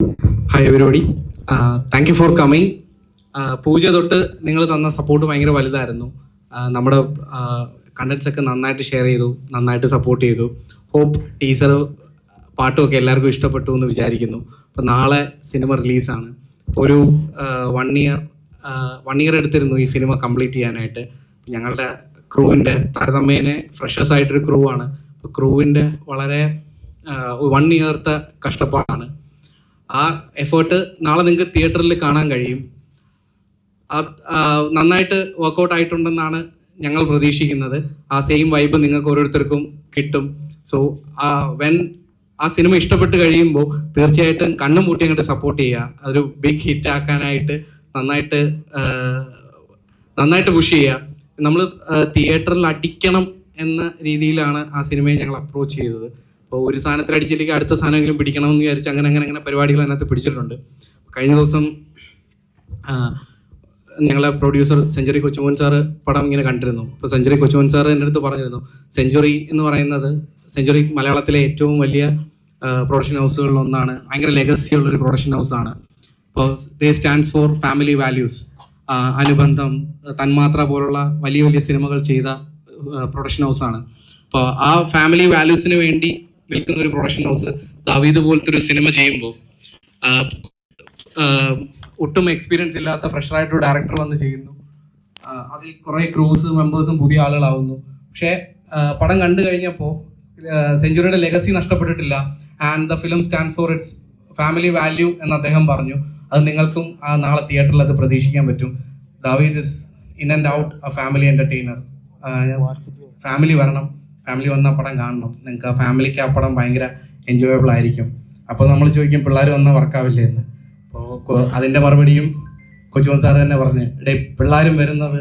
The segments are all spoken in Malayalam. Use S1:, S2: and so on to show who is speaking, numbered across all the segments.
S1: Hi everybody, thank you for coming. Pooja തൊട്ട് നിങ്ങൾ തന്ന സപ്പോർട്ട് ഭയങ്കര വലുതായിരുന്നു. നമ്മുടെ കണ്ടൻസ് ഒക്കെ നന്നായിട്ട് ഷെയർ ചെയ്തു, നന്നായിട്ട് സപ്പോർട്ട് ചെയ്തു. ഹോപ്പ് ടീസർ പാട്ടുമൊക്കെ എല്ലാവർക്കും ഇഷ്ടപ്പെട്ടു എന്ന് വിചാരിക്കുന്നു. അപ്പോൾ നാളെ സിനിമ റിലീസാണ്. അപ്പോൾ ഒരു 1 ഇയർ എടുത്തിരുന്നു ഈ സിനിമ കംപ്ലീറ്റ് ചെയ്യാനായിട്ട്. ഞങ്ങളുടെ ക്രൂവിൻ്റെ താരതമ്യേന ഫ്രഷേഴ്സ് ആയിട്ടൊരു ക്രൂ ആണ്. അപ്പോൾ ക്രൂവിൻ്റെ വളരെ 1 ഇയർത്തെ കഷ്ടപ്പാടാണ്. ആ എഫേർട്ട് നാളെ നിങ്ങൾക്ക് തിയേറ്ററിൽ കാണാൻ കഴിയും. നന്നായിട്ട് വർക്കൗട്ട് ആയിട്ടുണ്ടെന്നാണ് ഞങ്ങൾ പ്രതീക്ഷിക്കുന്നത്. ആ സെയിം വൈബ് നിങ്ങൾക്ക് ഓരോരുത്തർക്കും കിട്ടും. സോ ആ സിനിമ ഇഷ്ടപ്പെട്ട് കഴിയുമ്പോൾ തീർച്ചയായിട്ടും കണ്ണും പൂട്ടി അങ്ങോട്ട് സപ്പോർട്ട് ചെയ്യുക. അതൊരു ബിഗ് ഹിറ്റ് ആക്കാനായിട്ട് നന്നായിട്ട് പുഷ് ചെയ്യുക. നമ്മൾ തിയേറ്ററിൽ അടിക്കണം എന്ന രീതിയിലാണ് ആ സിനിമയെ ഞങ്ങൾ അപ്രോച്ച് ചെയ്തത്. അപ്പോൾ ഒരു സാധനത്തിൽ അടിച്ചില്ലെങ്കിൽ അടുത്ത സാധനമെങ്കിലും പിടിക്കണമെന്ന് വിചാരിച്ച് അങ്ങനെ പരിപാടികൾ അതിനകത്ത് പിടിച്ചിട്ടുണ്ട്. കഴിഞ്ഞ ദിവസം ഞങ്ങളെ പ്രൊഡ്യൂസർ സെഞ്ചുറി കൊച്ചുമോൻ സാറ് പടം ഇങ്ങനെ കണ്ടിരുന്നു. അപ്പോൾ സെഞ്ചുറി കൊച്ചുമോൻ സാറ് എൻ്റെ അടുത്ത് പറഞ്ഞിരുന്നു, സെഞ്ചുറി എന്ന് പറയുന്നത് സെഞ്ചുറി മലയാളത്തിലെ ഏറ്റവും വലിയ പ്രൊഡക്ഷൻ ഹൗസുകളിലൊന്നാണ്, ഭയങ്കര ലെഗസി ഉള്ളൊരു പ്രൊഡക്ഷൻ ഹൗസാണ്. അപ്പോൾ ദേ സ്റ്റാൻഡ്സ് ഫോർ ഫാമിലി വാല്യൂസ്. അനുബന്ധം, തന്മാത്ര പോലുള്ള വലിയ വലിയ സിനിമകൾ ചെയ്ത പ്രൊഡക്ഷൻ ഹൗസാണ്. അപ്പോൾ ആ ഫാമിലി വാല്യൂസിന് വേണ്ടി നിൽക്കുന്ന ഒരു പ്രൊഡക്ഷൻ ഹൗസ് ദാവീദ് പോലത്തെ ഒരു സിനിമ ചെയ്യുമ്പോൾ ഒട്ടും എക്സ്പീരിയൻസ് ഇല്ലാത്ത ഫ്രഷറായിട്ടൊരു ഡയറക്ടർ വന്ന് ചെയ്യുന്നു. അതിൽ കുറേ ക്രൂസ് മെമ്പേഴ്സും പുതിയ ആളുകളാവുന്നു. പക്ഷേ പടം കണ്ടു കഴിഞ്ഞപ്പോൾ സെഞ്ചുറിയുടെ ലെഗസി നഷ്ടപ്പെട്ടിട്ടില്ല. And the film stands for its family value എന്ന് അദ്ദേഹം പറഞ്ഞു. അത് നിങ്ങൾക്കും നാളെ തിയേറ്ററിൽ അത് പ്രതീക്ഷിക്കാൻ പറ്റും. ദാവീദ് is in and out A family entertainer. Family വരണം, ഫാമിലി വന്ന പടം കാണണം. നിങ്ങൾക്ക് ആ ഫാമിലിക്ക് ആ പടം ഭയങ്കര എൻജോയബിൾ ആയിരിക്കും. അപ്പോൾ നമ്മൾ ചോദിക്കും പിള്ളേർ വന്നാൽ വർക്കാവില്ലേ എന്ന്. അപ്പോൾ അതിൻ്റെ മറുപടിയും കൊച്ചുമോൻ സാറ് തന്നെ പറഞ്ഞ്, പിള്ളേരും വരുന്നത്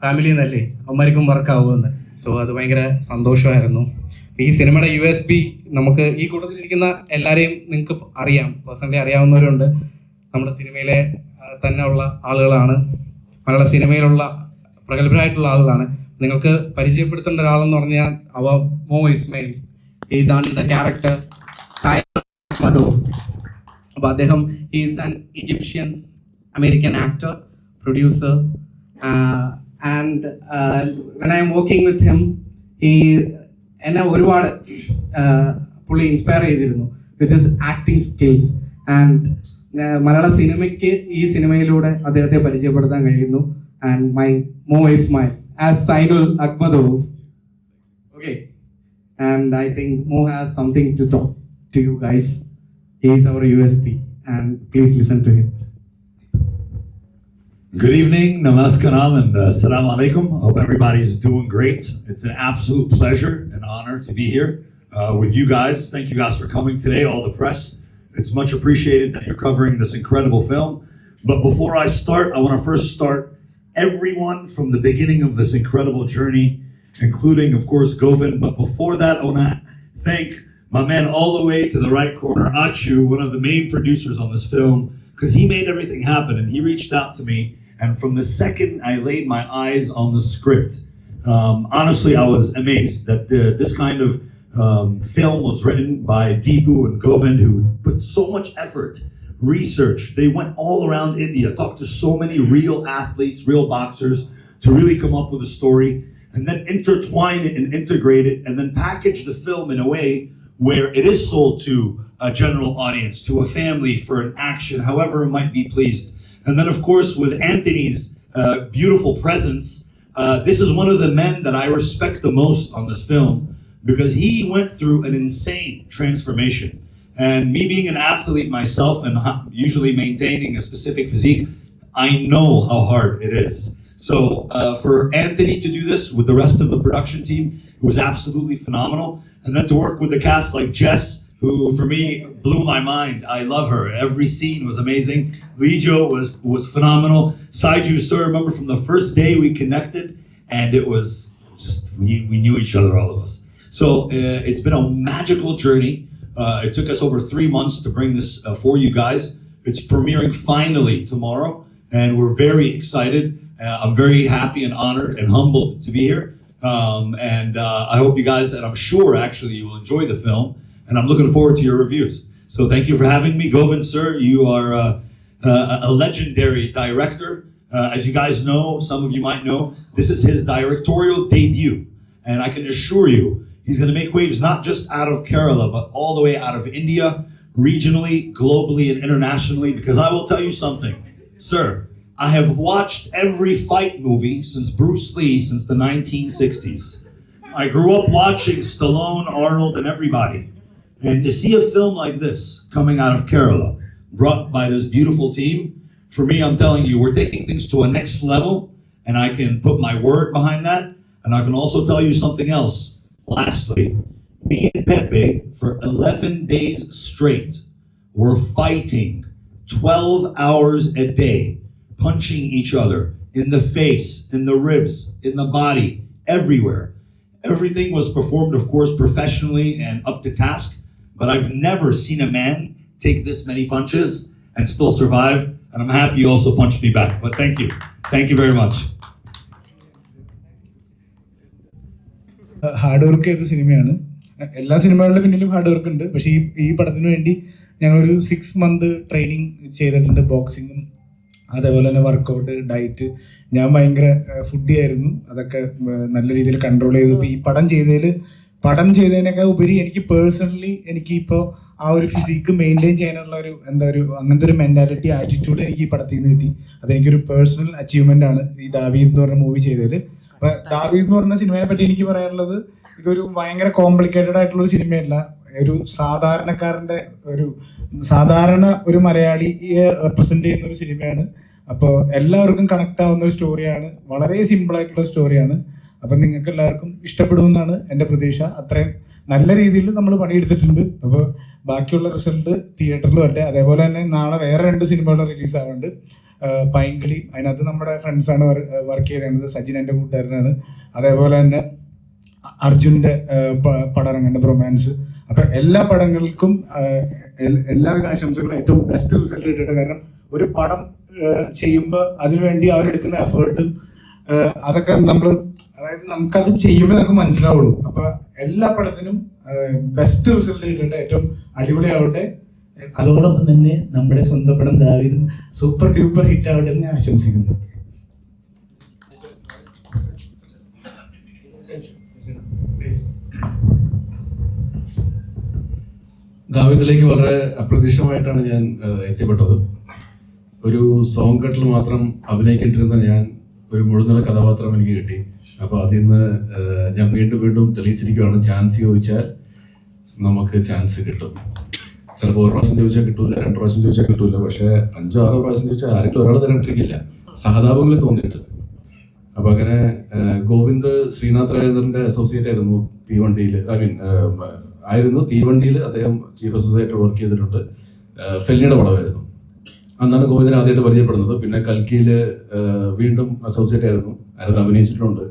S1: ഫാമിലിയിൽ നിന്നല്ലേ, അവന്മാർക്കും വർക്കാവുമെന്ന്. സോ അത് ഭയങ്കര സന്തോഷമായിരുന്നു. ഈ സിനിമയുടെ USP നമുക്ക് ഈ കൂട്ടത്തിലിരിക്കുന്ന എല്ലാവരെയും നിങ്ങൾക്ക് അറിയാം, പേഴ്സണലി അറിയാവുന്നവരുണ്ട്. നമ്മുടെ സിനിമയിലെ തന്നെ ഉള്ള ആളുകളാണ്, മലയാള സിനിമയിലുള്ള പ്രഗത്ഭരായിട്ടുള്ള ആളുകളാണ്. നിങ്ങൾക്ക് പരിചയപ്പെടുത്തേണ്ട ഒരാളെന്ന് പറഞ്ഞാൽ മോ ഇസ്മയിൽ. ഈ ഡൺ ദ ക്യാരക്ടർ മധു. അപ്പോൾ അദ്ദേഹം is an Egyptian American actor, producer. And when I am working with him, എന്നെ ഒരുപാട് പുള്ളി ഇൻസ്പയർ ചെയ്തിരുന്നു with his acting skills. And മലയാള സിനിമയ്ക്ക് ഈ സിനിമയിലൂടെ അദ്ദേഹത്തെ പരിചയപ്പെടുത്താൻ കഴിയുന്നു. ആൻഡ് മൈ മോ ഇസ്മൈൽ as Sainul Akhmadov. Okay, and I think Mo has something to talk to you guys. He is our USP, and please listen to him.
S2: Good evening, namaskaram, and assalamu alaikum. Hope everybody is doing great. It's an absolute pleasure and honor to be here with you guys. Thank you guys for coming today, all the press. It's much appreciated that you're covering this incredible film. But before I start, I want to first start everyone from the beginning of this incredible journey, including, of course, Govind. But before that, I want to thank my man all the way to the right corner, Achu, one of the main producers on this film, because he made everything happen, and he reached out to me. And from the second I laid my eyes on the script, honestly, I was amazed that this kind of film was written by Deepu and Govind, who put so much effort, research. They went all around India, talked to so many real athletes, real boxers, to really come up with a story, and then intertwine it and integrate it, and then package the film in a way where it is sold to a general audience, to a family for an action, however it might be pleased. And then, of course, with Anthony's beautiful presence, this is one of the men that I respect the most on this film, because he went through an insane transformation. And me being an athlete myself and usually maintaining a specific physique, I know how hard it is. So for Anthony to do this with the rest of the production team, it was absolutely phenomenal. And then to work with the cast like Jess, who for me blew my mind. I love her. Every scene was amazing. Lijo was phenomenal. Saiju, sir, remember from the first day we connected, and it was just, we knew each other, all of us. So it's been a magical journey. It took us over 3 months to bring this for you guys. It's premiering finally tomorrow, and we're very excited. I'm very happy and honored and humbled to be here. I hope you guys, and I'm sure actually you will enjoy the film, and I'm looking forward to your reviews. So thank you for having me. Govind, sir, you are a legendary director. As you guys know, some of you might know, this is his directorial debut. And I can assure you, he's going to make waves not just out of Kerala, but all the way out of India, regionally, globally, and internationally. Because I will tell you something, sir, I have watched every fight movie since Bruce Lee since the 1960s. I grew up watching Stallone, Arnold, and everybody. And to see a film like this coming out of Kerala, brought by this beautiful team, for me, I'm telling you, we're taking things to a next level, and I can put my word behind that. And I can also tell you something else. Lastly, me and Pepe, for 11 days straight, were fighting 12 hours a day, punching each other in the face, in the ribs, in the body, everywhere. Everything was performed, of course, professionally and up to task, but I've never seen a man take this many punches and still survive, and I'm happy you also punched me back. But thank you. Thank you very much.
S3: Hard work ചെയ്ത സിനിമയാണ്. എല്ലാ സിനിമകളുടെ പിന്നിലും ഹാർഡ് വർക്ക് ഉണ്ട്. പക്ഷേ ഈ പടത്തിന് വേണ്ടി ഞങ്ങളൊരു 6 month ട്രെയിനിങ് ചെയ്തിട്ടുണ്ട്. ബോക്സിങ്ങും അതേപോലെ തന്നെ വർക്കൗട്ട്, ഡയറ്റ്. ഞാൻ ഭയങ്കര ഫുഡി ആയിരുന്നു. അതൊക്കെ നല്ല രീതിയിൽ കൺട്രോൾ ചെയ്തു. ഇപ്പോൾ ഈ പടം ചെയ്തതിനേക്കാൾ ഉപരി എനിക്ക് പേഴ്സണലി ഇപ്പോൾ ആ ഒരു ഫിസിക്ക് മെയിൻറ്റെയിൻ ചെയ്യാനുള്ള അങ്ങനത്തെ ഒരു മെൻറ്റാലിറ്റി, ആറ്റിറ്റ്യൂഡ് എനിക്ക് ഈ പടത്തിൽ നിന്ന് കിട്ടി. അതെനിക്കൊരു പേഴ്സണൽ അച്ചീവ്മെൻ്റ് ആണ് ഈ ദാവീദ് എന്ന് പറഞ്ഞ മൂവി ചെയ്തതിൽ. അപ്പം ദാവീദ് എന്ന് പറഞ്ഞ സിനിമയെ പറ്റി എനിക്ക് പറയാനുള്ളത്, ഇതൊരു ഭയങ്കര കോംപ്ലിക്കേറ്റഡ് ആയിട്ടുള്ളൊരു സിനിമയല്ല. ഒരു സാധാരണ ഒരു മലയാളിയെ റെപ്രസെന്റ് ചെയ്യുന്ന ഒരു സിനിമയാണ്. അപ്പോൾ എല്ലാവർക്കും കണക്ട് ആവുന്ന ഒരു സ്റ്റോറിയാണ്. വളരെ സിമ്പിൾ ആയിട്ടുള്ള സ്റ്റോറിയാണ്. അപ്പം നിങ്ങൾക്ക് എല്ലാവർക്കും ഇഷ്ടപ്പെടുമെന്നാണ് എൻ്റെ പ്രതീക്ഷ. അത്രയും നല്ല രീതിയിൽ നമ്മൾ പണിയെടുത്തിട്ടുണ്ട്. അപ്പോൾ ബാക്കിയുള്ള റിസൾട്ട് തിയേറ്ററിൽ വരട്ടെ. അതേപോലെ തന്നെ നാളെ വേറെ 2 സിനിമകൾ റിലീസ് ആവുന്നുണ്ട്. പൈങ്കിളി, അതിനകത്ത് നമ്മുടെ ഫ്രണ്ട്സാണ് വർക്ക് ചെയ്തത്. സജിൻ എൻ്റെ കൂട്ടുകാരനാണ്. അതേപോലെ തന്നെ അർജുൻ്റെ പടം ഇറങ്ങുന്നുണ്ട്, റൊമാൻസ്. അപ്പം എല്ലാ പടങ്ങൾക്കും എല്ലാവിധ ആശംസകളും. ഏറ്റവും ബെസ്റ്റ് റിസൾട്ട് കിട്ടിയിട്ട്. കാരണം ഒരു പടം ചെയ്യുമ്പോൾ അതിനുവേണ്ടി അവരെടുക്കുന്ന എഫേർട്ടും അതൊക്കെ നമുക്കത് ചെയ്യുമ്പോൾ നമുക്ക് മനസ്സിലാവുള്ളൂ. അപ്പൊ എല്ലാ പടത്തിനും ബെസ്റ്റ് റിസൾട്ട് കിട്ടട്ടെ, ഏറ്റവും അടിപൊളിയാവട്ടെ. അതോടൊപ്പം തന്നെ നമ്മുടെ സ്വന്തം പടം ദാവീദും സൂപ്പർ ഡ്യൂപ്പർ ഹിറ്റ് ആവട്ടെ എന്ന് ഞാൻ ആശംസിക്കുന്നു.
S4: ദാവീദിലേക്ക് വളരെ അപ്രതീക്ഷിതമായിട്ടാണ് ഞാൻ എത്തിപ്പെട്ടത്. ഒരു സോങ് കട്ടിൽ മാത്രം അഭിനയിക്കേണ്ടിരുന്ന ഞാൻ ഒരു മുഴുനീള കഥാപാത്രം എനിക്ക് കിട്ടി. അപ്പോൾ അതിൽ നിന്ന് ഞാൻ വീണ്ടും തെളിയിച്ചിരിക്കുകയാണ്, ചാൻസ് ചോദിച്ചാൽ നമുക്ക് ചാൻസ് കിട്ടും. ചിലപ്പോൾ 1 പ്രാവശ്യം ചോദിച്ചാൽ കിട്ടൂല, 2 പ്രാവശ്യം ചോദിച്ചാൽ കിട്ടൂല, പക്ഷേ 5-6 പ്രാവശ്യം ചോദിച്ചാൽ ആരെങ്കിലും ഒരാൾ തരണ്ടിരിക്കില്ല, സഹതാപങ്ങളിൽ തോന്നിയിട്ട്. അപ്പോൾ അങ്ങനെ ഗോവിന്ദ് ശ്രീനാഥ് രാജേന്ദ്രൻ്റെ അസോസിയേറ്റ് ആയിരുന്നു തീവണ്ടിയിൽ. അദ്ദേഹം ചീഫ് അസോസിയേറ്റ് വർക്ക് ചെയ്തിട്ടുണ്ട്. ഫെല്ലിയുടെ പടമായിരുന്നു. അന്നാണ് ഗോവിന്ദനെ ആദ്യമായിട്ട് പരിചയപ്പെടുന്നത്. പിന്നെ കൽക്കിയിൽ വീണ്ടും അസോസിയേറ്റ് ആയിരുന്നു, അതിനകത്ത് അഭിനയിച്ചിട്ടുണ്ട്.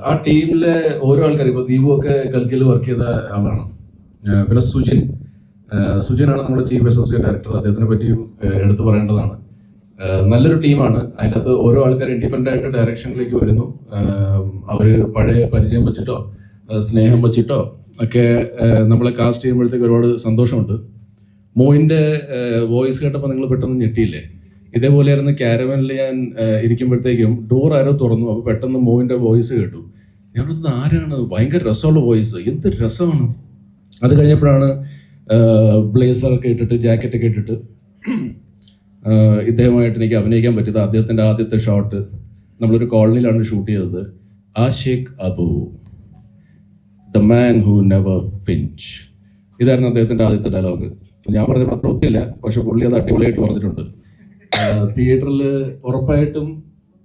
S4: ആ ടീമിലെ ഓരോ ആൾക്കാരും, ഇപ്പോൾ ദീപു ഒക്കെ കൽക്കിയിൽ വർക്ക് ചെയ്ത ആളാണ്. പിന്നെ സുജിനാണ് നമ്മുടെ ചീഫ് അസോസിയേറ്റ് ഡയറക്ടർ. അദ്ദേഹത്തിനെ പറ്റിയും എടുത്തു പറയേണ്ടതാണ്. നല്ലൊരു ടീമാണ്. അതിനകത്ത് ഓരോ ആൾക്കാർ ഇൻഡിപെൻഡൻ്റ് ആയിട്ട് ഡയറക്ഷനിലേക്ക് വരുന്നു. അവർ പഴയ പരിചയം വെച്ചിട്ടോ സ്നേഹം വെച്ചിട്ടോ ഒക്കെ നമ്മളെ കാസ്റ്റ് ചെയ്യുമ്പോഴത്തേക്ക് ഒരുപാട് സന്തോഷമുണ്ട്. മോയിൻ്റെ വോയിസ് കേട്ടപ്പോൾ നിങ്ങൾ പെട്ടെന്ന് ഞെട്ടിയില്ലേ? ഇതേപോലെയായിരുന്നു ക്യാരവനിൽ ഞാൻ ഇരിക്കുമ്പോഴത്തേക്കും ഡോർ ആരോ തുറന്നു. അപ്പോൾ പെട്ടെന്ന് മോയിൻ്റെ വോയിസ് കേട്ടു. ഞാനത് ആരാണ്? ഭയങ്കര രസമുള്ള വോയിസ്, എന്ത് രസമാണ്. അത് കഴിഞ്ഞപ്പോഴാണ് ബ്ലേസറൊക്കെ ഇട്ടിട്ട് ജാക്കറ്റൊക്കെ ഇട്ടിട്ട് ഇദ്ദേഹമായിട്ട് എനിക്ക് അഭിനയിക്കാൻ പറ്റിയത്. അദ്ദേഹത്തിൻ്റെ ആദ്യത്തെ ഷോട്ട് നമ്മളൊരു കോളനിയിലാണ് ഷൂട്ട് ചെയ്തത്. Aashiq Abu, the man who never finch, ഇതായിരുന്നു അദ്ദേഹത്തിൻ്റെ ആദ്യത്തെ ഡയലോഗ്. ഞാൻ പറഞ്ഞ പത്രം ഒത്തില്ല, പക്ഷെ പുള്ളി അത് അടിപൊളിയായിട്ട് പറഞ്ഞിട്ടുണ്ട്. തിയേറ്ററിൽ ഉറപ്പായിട്ടും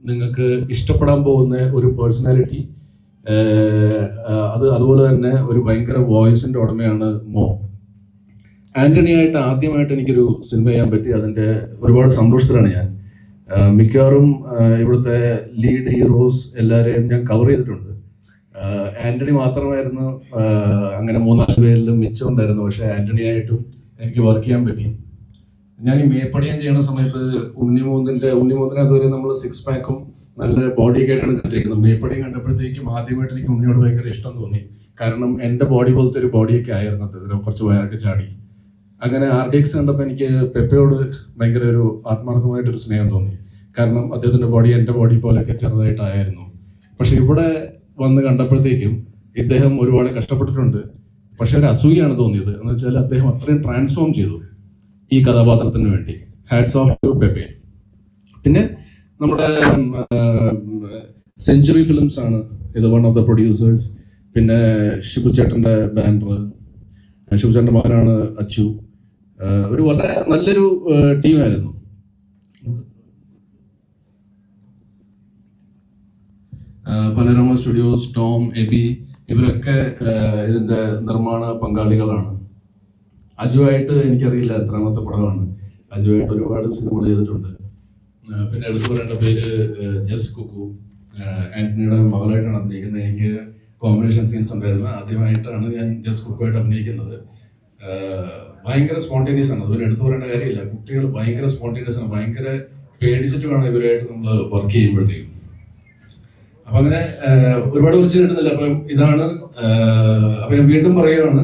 S4: നിങ്ങൾക്ക് ഇഷ്ടപ്പെടാൻ പോകുന്ന ഒരു പേഴ്സണാലിറ്റി, അതുപോലെ തന്നെ ഒരു ഭയങ്കര വോയിസിൻ്റെ ഉടമയാണ് മോ. ആൻ്റണിയായിട്ട് ആദ്യമായിട്ട് എനിക്കൊരു സിനിമ ചെയ്യാൻ പറ്റി. അതിൻ്റെ ഒരുപാട് സന്തോഷത്തിലാണ് ഞാൻ. മിക്കവാറും ഇവിടുത്തെ ലീഡ് ഹീറോസ് എല്ലാവരെയും ഞാൻ കവർ ചെയ്തിട്ടുണ്ട്. ആൻ്റണി മാത്രമായിരുന്നു അങ്ങനെ 3-4 പേരിലും മിച്ചമുണ്ടായിരുന്നു. പക്ഷേ ആൻ്റണിയായിട്ടും എനിക്ക് വർക്ക് ചെയ്യാൻ പറ്റി. ഞാൻ ഈ മേപ്പടിയാൻ ചെയ്യുന്ന സമയത്ത് ഉണ്ണിമൂന്നിനെ അതുവരെ നമ്മൾ 6 പാക്കും നല്ല ബോഡിയൊക്കെ ആയിട്ടാണ് കണ്ടിരിക്കുന്നത്. മേപ്പടിയും കണ്ടപ്പോഴത്തേക്കും ആദ്യമായിട്ട് എനിക്ക് ഉണ്ണിയോട് ഭയങ്കര ഇഷ്ടം തോന്നി. കാരണം എൻ്റെ ബോഡി പോലത്തെ ഒരു ബോഡിയൊക്കെ ആയിരുന്നു അദ്ദേഹത്തിന്, കുറച്ച് വയറൊക്കെ ചാടി. അങ്ങനെ RDX കണ്ടപ്പോൾ എനിക്ക് പെപ്പയോട് ഭയങ്കര ഒരു ആത്മാർത്ഥമായിട്ടൊരു സ്നേഹം തോന്നി. കാരണം അദ്ദേഹത്തിൻ്റെ ബോഡി എൻ്റെ ബോഡി പോലെയൊക്കെ ചെറുതായിട്ടായിരുന്നു. പക്ഷെ ഇവിടെ വന്ന് കണ്ടപ്പോഴത്തേക്കും ഇദ്ദേഹം ഒരുപാട് കഷ്ടപ്പെട്ടിട്ടുണ്ട്. പക്ഷെ ഒരു അസൂയാണ് തോന്നിയത്. എന്ന് വെച്ചാൽ അദ്ദേഹം അത്രയും ട്രാൻസ്ഫോം ചെയ്തു ഈ കഥാപാത്രത്തിന് വേണ്ടി. Hats of two Pepe. പിന്നെ നമ്മുടെ സെഞ്ചുറി ഫിലിംസ് ആണ് ഇത്, വൺ ഓഫ് ദ പ്രൊഡ്യൂസേഴ്സ്. പിന്നെ ഷിബു ചേട്ടൻ്റെ ബാനർ, ഷിബു ചേട്ടൻ്റെ മകനാണ് അച്ചു. ഒരു വളരെ നല്ലൊരു ടീമായിരുന്നു. പനോരമ സ്റ്റുഡിയോസ്, ടോം, എബി, ഇവരൊക്കെ ഇതിൻ്റെ നിർമ്മാണ പങ്കാളികളാണ്. അജുവായിട്ട് എനിക്കറിയില്ല എത്രാമത്തെ പടമാണ്. അജുവായിട്ട് ഒരുപാട് സിനിമകൾ ചെയ്തിട്ടുണ്ട്. പിന്നെ എടുത്തു പറയേണ്ട പേര് ജസ് കുക്കു, ആന്റണിയുടെ മകളായിട്ടാണ് അഭിനയിക്കുന്നത്. എനിക്ക് കോമ്പിനേഷൻ സീൻസ് ഉണ്ടായിരുന്നു. ആദ്യമായിട്ടാണ് ഞാൻ ജസ് കുക്കുമായിട്ട് അഭിനയിക്കുന്നത്. ഭയങ്കര സ്പോണ്ടേനിയസ് ആണ്. അതുപോലെ എടുത്തു പറയേണ്ട കാര്യമില്ല. കുട്ടികൾ ഭയങ്കര സ്പോണ്ടേനിയസ് ആണ്. ഭയങ്കര പേടിച്ചിട്ട് വേണം ഇവരായിട്ട് നമ്മൾ വർക്ക് ചെയ്യുമ്പോഴത്തേക്കും. അപ്പം അങ്ങനെ ഒരുപാട് വിളിച്ചു കിട്ടുന്നില്ല. അപ്പം ഇതാണ്. അപ്പം ഞാൻ വീണ്ടും പറയുകയാണ്,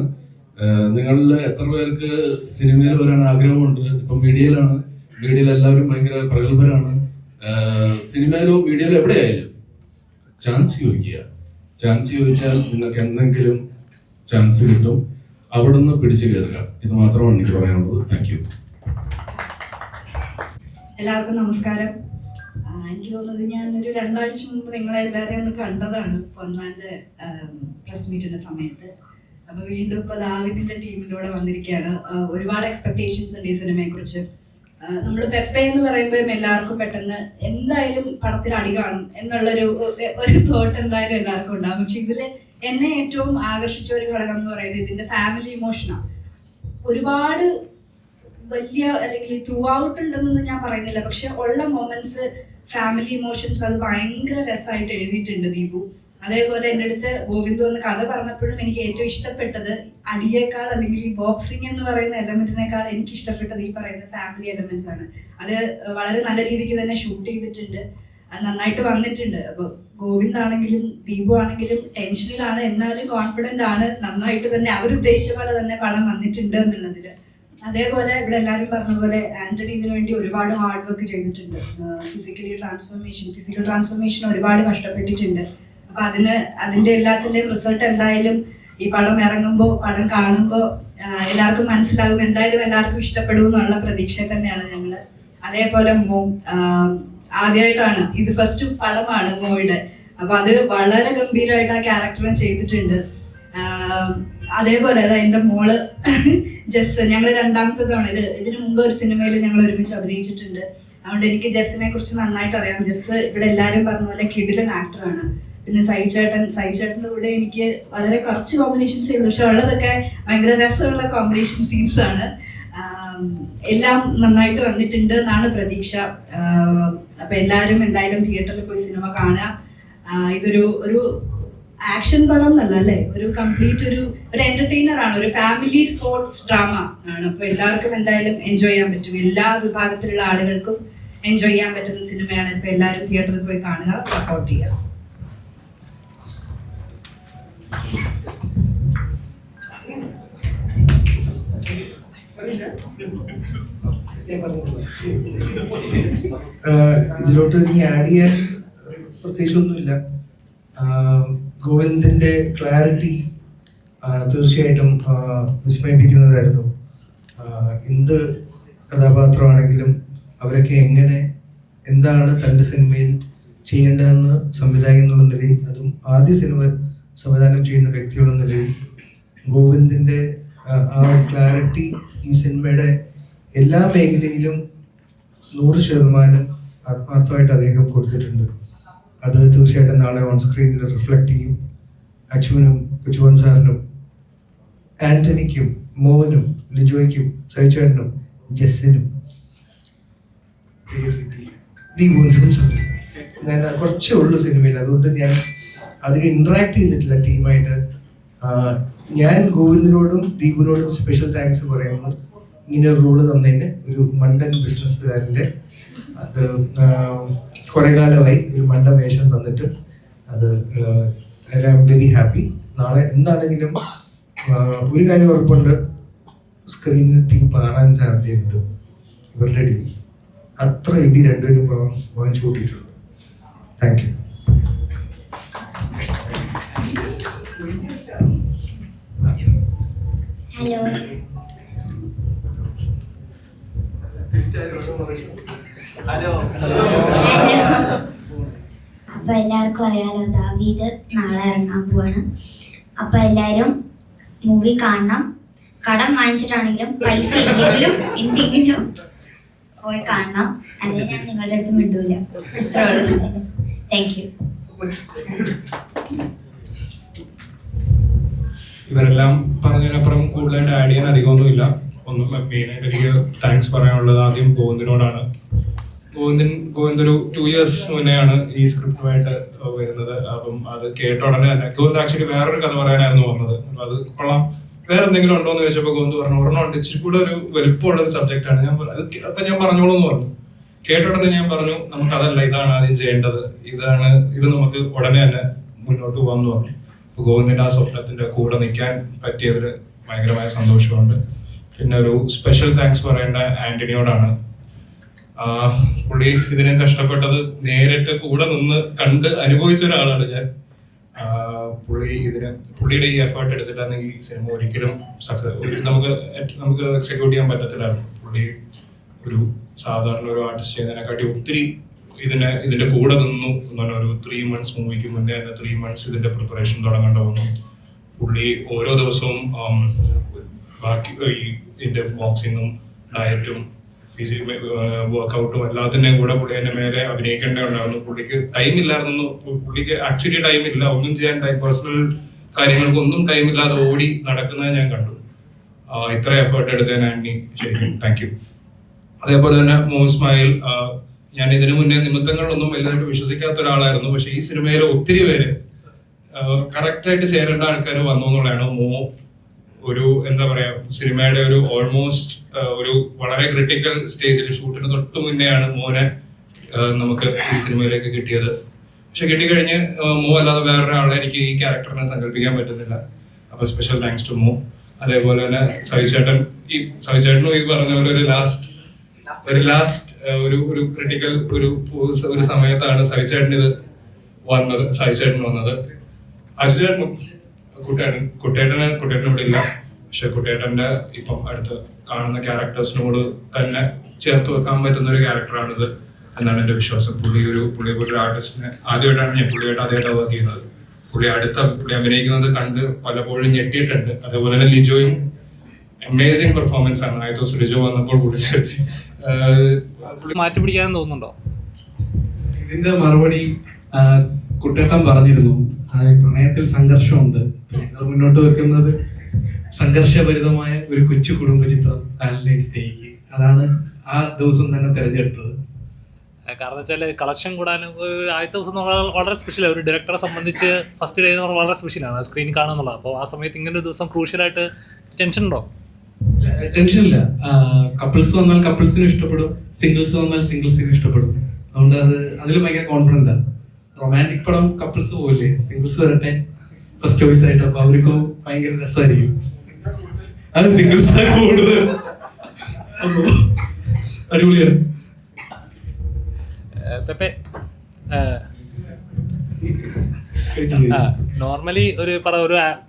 S4: നിങ്ങളിൽ എത്ര പേർക്ക് സിനിമയിൽ വരാൻ ആഗ്രഹമുണ്ട്? ഇപ്പം മീഡിയയിലാണ്, മീഡിയയിൽ എല്ലാവരും ഭയങ്കര പ്രഗത്ഭരാണ്. സിനിമയിലോ മീഡിയയിലോ എവിടെയായാലും ചാൻസ് ചോദിക്കുക. ചാൻസ് ചോദിച്ചാൽ നിങ്ങൾക്ക് എന്തെങ്കിലും ചാൻസ് കിട്ടും. അവിടുന്ന് പിടിച്ചു കയറുക. ഇത് മാത്രമാണ് എനിക്ക് പറയാനുള്ളത്. Thank you.
S5: എല്ലാവർക്കും നമസ്കാരം. എനിക്ക് തോന്നുന്നത് ഞാനൊരു 2 ആഴ്ച മുമ്പ് നിങ്ങളെല്ലാവരെയും ഒന്ന് കണ്ടതാണ് പൊന്മാൻ്റെ പ്രസ് മീറ്റിൻ്റെ സമയത്ത്. അപ്പോൾ വീണ്ടും ഇപ്പോൾ ദാവിദിൻ്റെ ടീമിലൂടെ വന്നിരിക്കുകയാണ്. ഒരുപാട് എക്സ്പെക്ടേഷൻസ് ഉണ്ട് ഈ സിനിമയെക്കുറിച്ച്. നമ്മൾ പെപ്പെ എന്ന് പറയുമ്പോൾ എല്ലാവർക്കും പെട്ടെന്ന് എന്തായാലും പടത്തിൽ അടി കാണും എന്നുള്ളൊരു തോട്ട് എന്തായാലും എല്ലാവർക്കും ഉണ്ടാകും. പക്ഷെ ഇതിൽ എന്നെ ഏറ്റവും ആകർഷിച്ച ഒരു ഘടകം എന്ന് പറയുന്നത് ഇതിൻ്റെ ഫാമിലി ഇമോഷനാണ്. ഒരുപാട് വലിയ അല്ലെങ്കിൽ ത്രൂ ഔട്ട് ഉണ്ടെന്നൊന്നും ഞാൻ പറയുന്നില്ല, പക്ഷെ ഉള്ള മൊമെന്റ്സ്, ഫാമിലി ഇമോഷൻസ്, അത് ഭയങ്കര രസമായിട്ട് എഴുതിയിട്ടുണ്ട് ദീപു. അതേപോലെ എൻ്റെ അടുത്ത് ഗോവിന്ദ് വന്ന് കഥ പറഞ്ഞപ്പോഴും എനിക്ക് ഏറ്റവും ഇഷ്ടപ്പെട്ടത് അടിയേക്കാൾ അല്ലെങ്കിൽ ഈ ബോക്സിങ് എന്ന് പറയുന്ന എലമെന്റിനേക്കാൾ എനിക്ക് ഇഷ്ടപ്പെട്ടത് ഈ പറയുന്ന ഫാമിലി എലമെന്റ്സ് ആണ്. അത് വളരെ നല്ല രീതിക്ക് തന്നെ ഷൂട്ട് ചെയ്തിട്ടുണ്ട്, അത് നന്നായിട്ട് വന്നിട്ടുണ്ട്. അപ്പോൾ ഗോവിന്ദ് ആണെങ്കിലും ദീപു ആണെങ്കിലും ടെൻഷനിലാണ്, എന്നാലും കോൺഫിഡൻ്റ് ആണ്. നന്നായിട്ട് തന്നെ അവരുദ്ദേശിച്ച പോലെ തന്നെ പടം വന്നിട്ടുണ്ട് എന്നുള്ളതിൽ. അതേപോലെ ഇവിടെ എല്ലാവരും പറഞ്ഞതുപോലെ ആന്റണി ഇതിനു വേണ്ടി ഒരുപാട് ഹാർഡ് വർക്ക് ചെയ്തിട്ടുണ്ട്. ഫിസിക്കൽ ട്രാൻസ്ഫോർമേഷൻ ഒരുപാട് കഷ്ടപ്പെട്ടിട്ടുണ്ട്. അപ്പൊ അതിന്റെ എല്ലാത്തിന്റെയും റിസൾട്ട് എന്തായാലും ഈ പടം ഇറങ്ങുമ്പോൾ, പടം കാണുമ്പോൾ എല്ലാവർക്കും മനസ്സിലാകും. എന്തായാലും എല്ലാവർക്കും ഇഷ്ടപ്പെടും എന്നുള്ള പ്രതീക്ഷ തന്നെയാണ് ഞങ്ങള്. അതേപോലെ മോ ആദ്യമായിട്ടാണ് ഇത്, ഫസ്റ്റ് പടമാണ് മോയുടെ. അപ്പൊ അത് വളരെ ഗംഭീരമായിട്ട് ആ ക്യാരക്ടറിനെ ചെയ്തിട്ടുണ്ട്. അതേപോലെ എൻ്റെ മോള് ജസ്, ഞങ്ങൾ 2ാമത്തെ തവണ ഇതിനു മുമ്പ് ഒരു സിനിമയിൽ ഞങ്ങൾ ഒരുമിച്ച് അഭിനയിച്ചിട്ടുണ്ട്. അതുകൊണ്ട് എനിക്ക് ജസ്സിനെ കുറിച്ച് നന്നായിട്ട് അറിയാം. ജസ് ഇവിടെ എല്ലാവരും പറഞ്ഞ പോലെ കിടിലൻ ആക്ടറാണ്. പിന്നെ സൈചേട്ടൻ്റെ കൂടെ എനിക്ക് വളരെ കുറച്ച് കോമ്പിനേഷൻ സീൻസ്, പക്ഷെ ഉള്ളതൊക്കെ ഭയങ്കര രസമുള്ള കോമ്പിനേഷൻ സീൻസ് ആണ്. എല്ലാം നന്നായിട്ട് വന്നിട്ടുണ്ട് എന്നാണ് പ്രതീക്ഷ. അപ്പൊ എല്ലാവരും എന്തായാലും തിയേറ്ററിൽ പോയി സിനിമ കാണുക. ഒരു ആക്ഷൻ പടം എന്നല്ല അല്ലേ, ഒരു കംപ്ലീറ്റ് ഒരു എന്റർടൈനർ ആണ്, ഒരു ഫാമിലി സ്പോർട്സ് ഡ്രാമ ആണ്. അപ്പൊ എല്ലാവർക്കും എന്തായാലും എൻജോയ് ചെയ്യാൻ പറ്റും. എല്ലാ വിഭാഗത്തിലുള്ള ആളുകൾക്കും എൻജോയ് ചെയ്യാൻ പറ്റുന്ന സിനിമയാണ്. ഇപ്പൊ എല്ലാവരും തിയേറ്ററിൽ പോയി കാണുക, സപ്പോർട്ട് ചെയ്യുക.
S6: ഇതിലോട്ട് നീ ആഡ് ചെയ്യാൻ പ്രത്യേകിച്ചൊന്നുമില്ല. ഗോവിന്ദിന്റെ ക്ലാരിറ്റി തീർച്ചയായിട്ടും വിസ്മയിപ്പിക്കുന്നതായിരുന്നു. എന്ത് കഥാപാത്രമാണെങ്കിലും അവരൊക്കെ എന്താണ് തൻ്റെ സിനിമയിൽ ചെയ്യേണ്ടതെന്ന് സംവിധായകൻ എന്നുള്ള നിലയിൽ, അതും ആദ്യ സിനിമ സംവിധാനം ചെയ്യുന്ന വ്യക്തിയുള്ള നിലയിൽ ഗോവിന്ദിന്റെ ആ ക്ലാരിറ്റി ഈ സിനിമയുടെ എല്ലാ മേഖലയിലും 100% ആത്മാർത്ഥമായിട്ട് അദ്ദേഹം കൊടുത്തിട്ടുണ്ട്. അത് തീർച്ചയായിട്ടും നാളെ ഓൺ സ്ക്രീനിൽ റിഫ്ലക്റ്റ് ചെയ്യും. അച്ചുവിനും കൊച്ചുവൻ സാറിനും, ആന്റണിക്കും, മോഹനും, ലിജോയ്ക്കും, സൈചേട്ടനും, ജസ്സിനും, ദീപുവിനും ഞാൻ കുറച്ചേ ഉള്ളൂ സിനിമയിൽ. അതുകൊണ്ട് ഞാൻ അധികം ഇന്ററാക്ട് ചെയ്തിട്ടില്ല ടീമായിട്ട്. ഞാൻ ഗോവിന്ദിനോടും ദീപുവിനോടും സ്പെഷ്യൽ താങ്ക്സ് പറയുന്നു. ഇങ്ങനെ ഒരു റോള് തന്നതിന്. ഒരു മണ്ടൻ ബിസിനസ്സുകാരൻ്റെ അത് കുറേ കാലമായി ഒരു മണ്ട വേഷം തന്നിട്ട് അത് ഐ ആം വെരി ഹാപ്പി. നാളെ എന്താണെങ്കിലും ഒരു കാര്യം ഉറപ്പുണ്ട്, സ്ക്രീനിൽ തീ പാറാൻ സാധ്യതയുണ്ട് ഇവരുടെ ഇടയിൽ. അത്ര ഇടി രണ്ടുപേരും വാങ്ങിച്ചു കൂട്ടിയിട്ടുണ്ട്. Thank you.
S7: ഹലോ. അപ്പൊ എല്ലാവർക്കും അറിയാലോ, ദാവീദ് നാളെ ഇറങ്ങാൻ പോവാണ്. അപ്പൊ എല്ലാരും മൂവി കാണണം. കടം വാങ്ങിച്ചിട്ടാണെങ്കിലും പൈസ ഇല്ലെങ്കിലും എന്തെങ്കിലും പോയി കാണണം. അല്ലെങ്കിൽ ഞാൻ നിങ്ങളുടെ അടുത്ത് മിണ്ടൂല. ഇത്രേ ഉള്ളൂ. Thank you.
S8: ഇവരെല്ലാം പറഞ്ഞതിനപ്പുറം കൂടുതലായിട്ട് ആഡ് ചെയ്യാൻ അധികമൊന്നുമില്ല. ഒന്ന് മെയിനായിട്ട് എനിക്ക് താങ്ക്സ് പറയാനുള്ളത് ആദ്യം ഗോവിന്ദിനോടാണ്. ഗോവിന്ദ് ഒരു 2 years മുന്നെയാണ് ഈ സ്ക്രിപ്റ്റുമായിട്ട് വരുന്നത്. അപ്പം അത് കേട്ട ഉടനെ തന്നെ ഗോവിന്ദ് ആക്ച്വലി വേറൊരു കഥ പറയാനായിരുന്നു വന്നത്. അപ്പം അത് കൊള്ളാം, വേറെ എന്തെങ്കിലും ഉണ്ടോ എന്ന് ചോദിച്ചപ്പോൾ ഗോവിന്ദ് പറഞ്ഞു ഒരെണ്ണം ഉണ്ട്, ഇച്ചിരി കൂടെ ഒരു വലുപ്പമുള്ള ഒരു സബ്ജക്റ്റാണ്. അപ്പൊ ഞാൻ പറഞ്ഞോളൂ എന്ന് പറഞ്ഞു. കേട്ട ഉടനെ ഞാൻ പറഞ്ഞു നമുക്കതല്ല, ഇതാണ് ആദ്യം ചെയ്യേണ്ടത്, ഇത് നമുക്ക് ഉടനെ തന്നെ മുന്നോട്ട് പോകാമെന്ന് പറഞ്ഞു. അപ്പൊ ഗോവിന്ദിന്റെ ആ സ്വപ്നത്തിന്റെ കൂടെ നിൽക്കാൻ പറ്റിയതിൽ ഭയങ്കരമായ സന്തോഷമുണ്ട്. പിന്നെ ഒരു സ്പെഷ്യൽ താങ്ക്സ് പറയേണ്ട ആന്റണിയോടാണ്. പുള്ളി ഇതിനെ കഷ്ടപ്പെട്ടത് നേരിട്ട് കൂടെ നിന്ന് കണ്ട് അനുഭവിച്ച ഒരാളാണ് ഞാൻ. പുള്ളിയുടെ ഈ എഫേർട്ട് എടുത്തിട്ടാണെങ്കിൽ ഈ സിനിമ ഒരിക്കലും നമുക്ക് എക്സിക്യൂട്ട് ചെയ്യാൻ പറ്റത്തില്ലായിരുന്നു. പുള്ളി ഒരു സാധാരണ ഒരു ആർട്ടിസ്റ്റ് ചെയ്യുന്നതിനെക്കാട്ടി ഒത്തിരി ഇതിന്റെ കൂടെ നിന്നു എന്നാണ്. ഒരു 3 months മൂവിക്ക് മുന്നേ തന്നെ 3 months ഇതിന്റെ പ്രിപ്പറേഷൻ തുടങ്ങേണ്ട വന്നു. പുള്ളി ഓരോ ദിവസവും ബാക്കി ഇതിന്റെ ബോക്സിങ്ങും ഡയറ്റും വർക്കൗട്ടും എല്ലാത്തിന്റെയും കൂടെ പുള്ളി എന്റെ മേലെ അഭിനയിക്കേണ്ടതുണ്ടായിരുന്നു. പുള്ളിക്ക് ടൈം ഇല്ലായിരുന്നു. പുള്ളിക്ക് ആക്ച്വലി ടൈം ഇല്ല, ഒന്നും ചെയ്യാൻ പേഴ്സണൽ കാര്യങ്ങൾക്കൊന്നും ടൈം ഇല്ലാതെ ഓടി നടക്കുന്നത് ഞാൻ കണ്ടു. ഇത്ര എഫേർട്ട് എടുത്തതിന് ആന്റണി ശരിക്കും താങ്ക് യു. അതേപോലെ തന്നെ മോസ്മയിൽ ഞാൻ ഇതിനു മുന്നേ നിമിത്തങ്ങളിലൊന്നും വലുതായിട്ട് വിശ്വസിക്കാത്ത ഒരാളായിരുന്നു. പക്ഷെ ഈ സിനിമയിൽ ഒത്തിരി പേര് കറക്റ്റായിട്ട് ചേരേണ്ട ആൾക്കാർ വന്നു എന്നുള്ളതാണ്. ഒരു എന്താ പറയാ, സിനിമയുടെ ഒരു ഓൾമോസ്റ്റ് ഒരു വളരെ ക്രിട്ടിക്കൽ സ്റ്റേജിൽ ഷൂട്ടിന് തൊട്ട് മുന്നെയാണ് മോനെ നമുക്ക് ഈ സിനിമയിലേക്ക് കിട്ടിയത്. പക്ഷെ കിട്ടിക്കഴിഞ്ഞ് മോ അല്ലാതെ വേറൊരാളെ എനിക്ക് ഈ ക്യാരക്ടറിനെ സങ്കല്പിക്കാൻ പറ്റുന്നില്ല. അപ്പൊ സ്പെഷ്യൽ താങ്ക്സ് ടു മോ. അതേപോലെ തന്നെ സവിചേട്ടനും ഈ പറഞ്ഞ പോലെ ഒരു ക്രിട്ടിക്കൽ ഒരു സമയത്താണ് സവിചേട്ടൻ വന്നത്. അർജുനേട്ടനും കുട്ടേട്ടനെ ഇവിടെ ഇല്ല. പക്ഷെ കുട്ടേട്ടന്റെ ഇപ്പം അടുത്ത് കാണുന്ന ക്യാരക്ടേഴ്സിനോട് തന്നെ ചേർത്ത് വെക്കാൻ പറ്റുന്ന ഒരു ക്യാരക്ടറാണിത് എന്നാണ് എന്റെ വിശ്വാസം. പുള്ളി ഒരു ആർട്ടിസ്റ്റിനെ ആദ്യമായിട്ടാണ് ഞാൻ ആദ്യമായിട്ടാണ് വർക്ക് ചെയ്യുന്നത്. പുള്ളി അഭിനയിക്കുന്നത് കണ്ട് പലപ്പോഴും ഞെട്ടിയിട്ടുണ്ട്. അതേപോലെ തന്നെ ലിജോയും അമേസിംഗ് പെർഫോമൻസ് ആണ്. ആദ്യ ദിവസം ലിജോ വന്നപ്പോൾ പുള്ളി
S1: മാറ്റി പിടിക്കാനെന്ന് തോന്നുന്നുണ്ടോ? ഇതിന്റെ മറുപടി കുട്ടേട്ടൻ പറഞ്ഞിരുന്നു, പ്രണയത്തിൽ സംഘർഷമുണ്ട്. ഞങ്ങൾ മുന്നോട്ട് വെക്കുന്നത് സംഘർഷഭരിതമായ ഒരു കൊച്ചു കുടുംബ ചിത്രം വാലന്റൈൻസ് ഡേക്ക്. അതാണ് ആ ദിവസം തന്നെ തിരഞ്ഞെടുത്തത്.
S9: കാരണം വെച്ചാൽ കളക്ഷൻ കൂടാനും ആദ്യത്തെ ദിവസം വളരെ സ്പെഷ്യലാണ്. ഒരു ഡയറക്ടറെ സംബന്ധിച്ച് ഫസ്റ്റ് ഡേ എന്ന് പറഞ്ഞാൽ വളരെ സ്പെഷ്യലാണ് സ്ക്രീനിൽ കാണുന്നുള്ളത്. അപ്പോൾ ആ സമയത്ത് ഇങ്ങനെ ഒരു ദിവസം ക്രൂഷ്യലായിട്ട് ടെൻഷൻ ഉണ്ടോ?
S1: ടെൻഷനില്ല. കപ്പിൾസ് വന്നാൽ കപ്പിൾസിനും ഇഷ്ടപ്പെടും, സിംഗിൾസ് വന്നാൽ സിംഗിൾസിനും ഇഷ്ടപ്പെടും. അതുകൊണ്ട് അതിൽ ഭയങ്കര കോൺഫിഡന്റ് ആണ്. റൊമാൻറ്റിക് പടം കപ്പിൾസ് പോകില്ലേ, സിംഗിൾസ് വരട്ടെ ഫസ്റ്റ് ചോയ്സ് ആയിട്ട്. അപ്പൊ അവർക്കും ഭയങ്കര രസമായിരിക്കും. അത് സിംഗിൾസ് കൂടുതൽ അടിപൊളിയാണ്.
S9: നോർമലി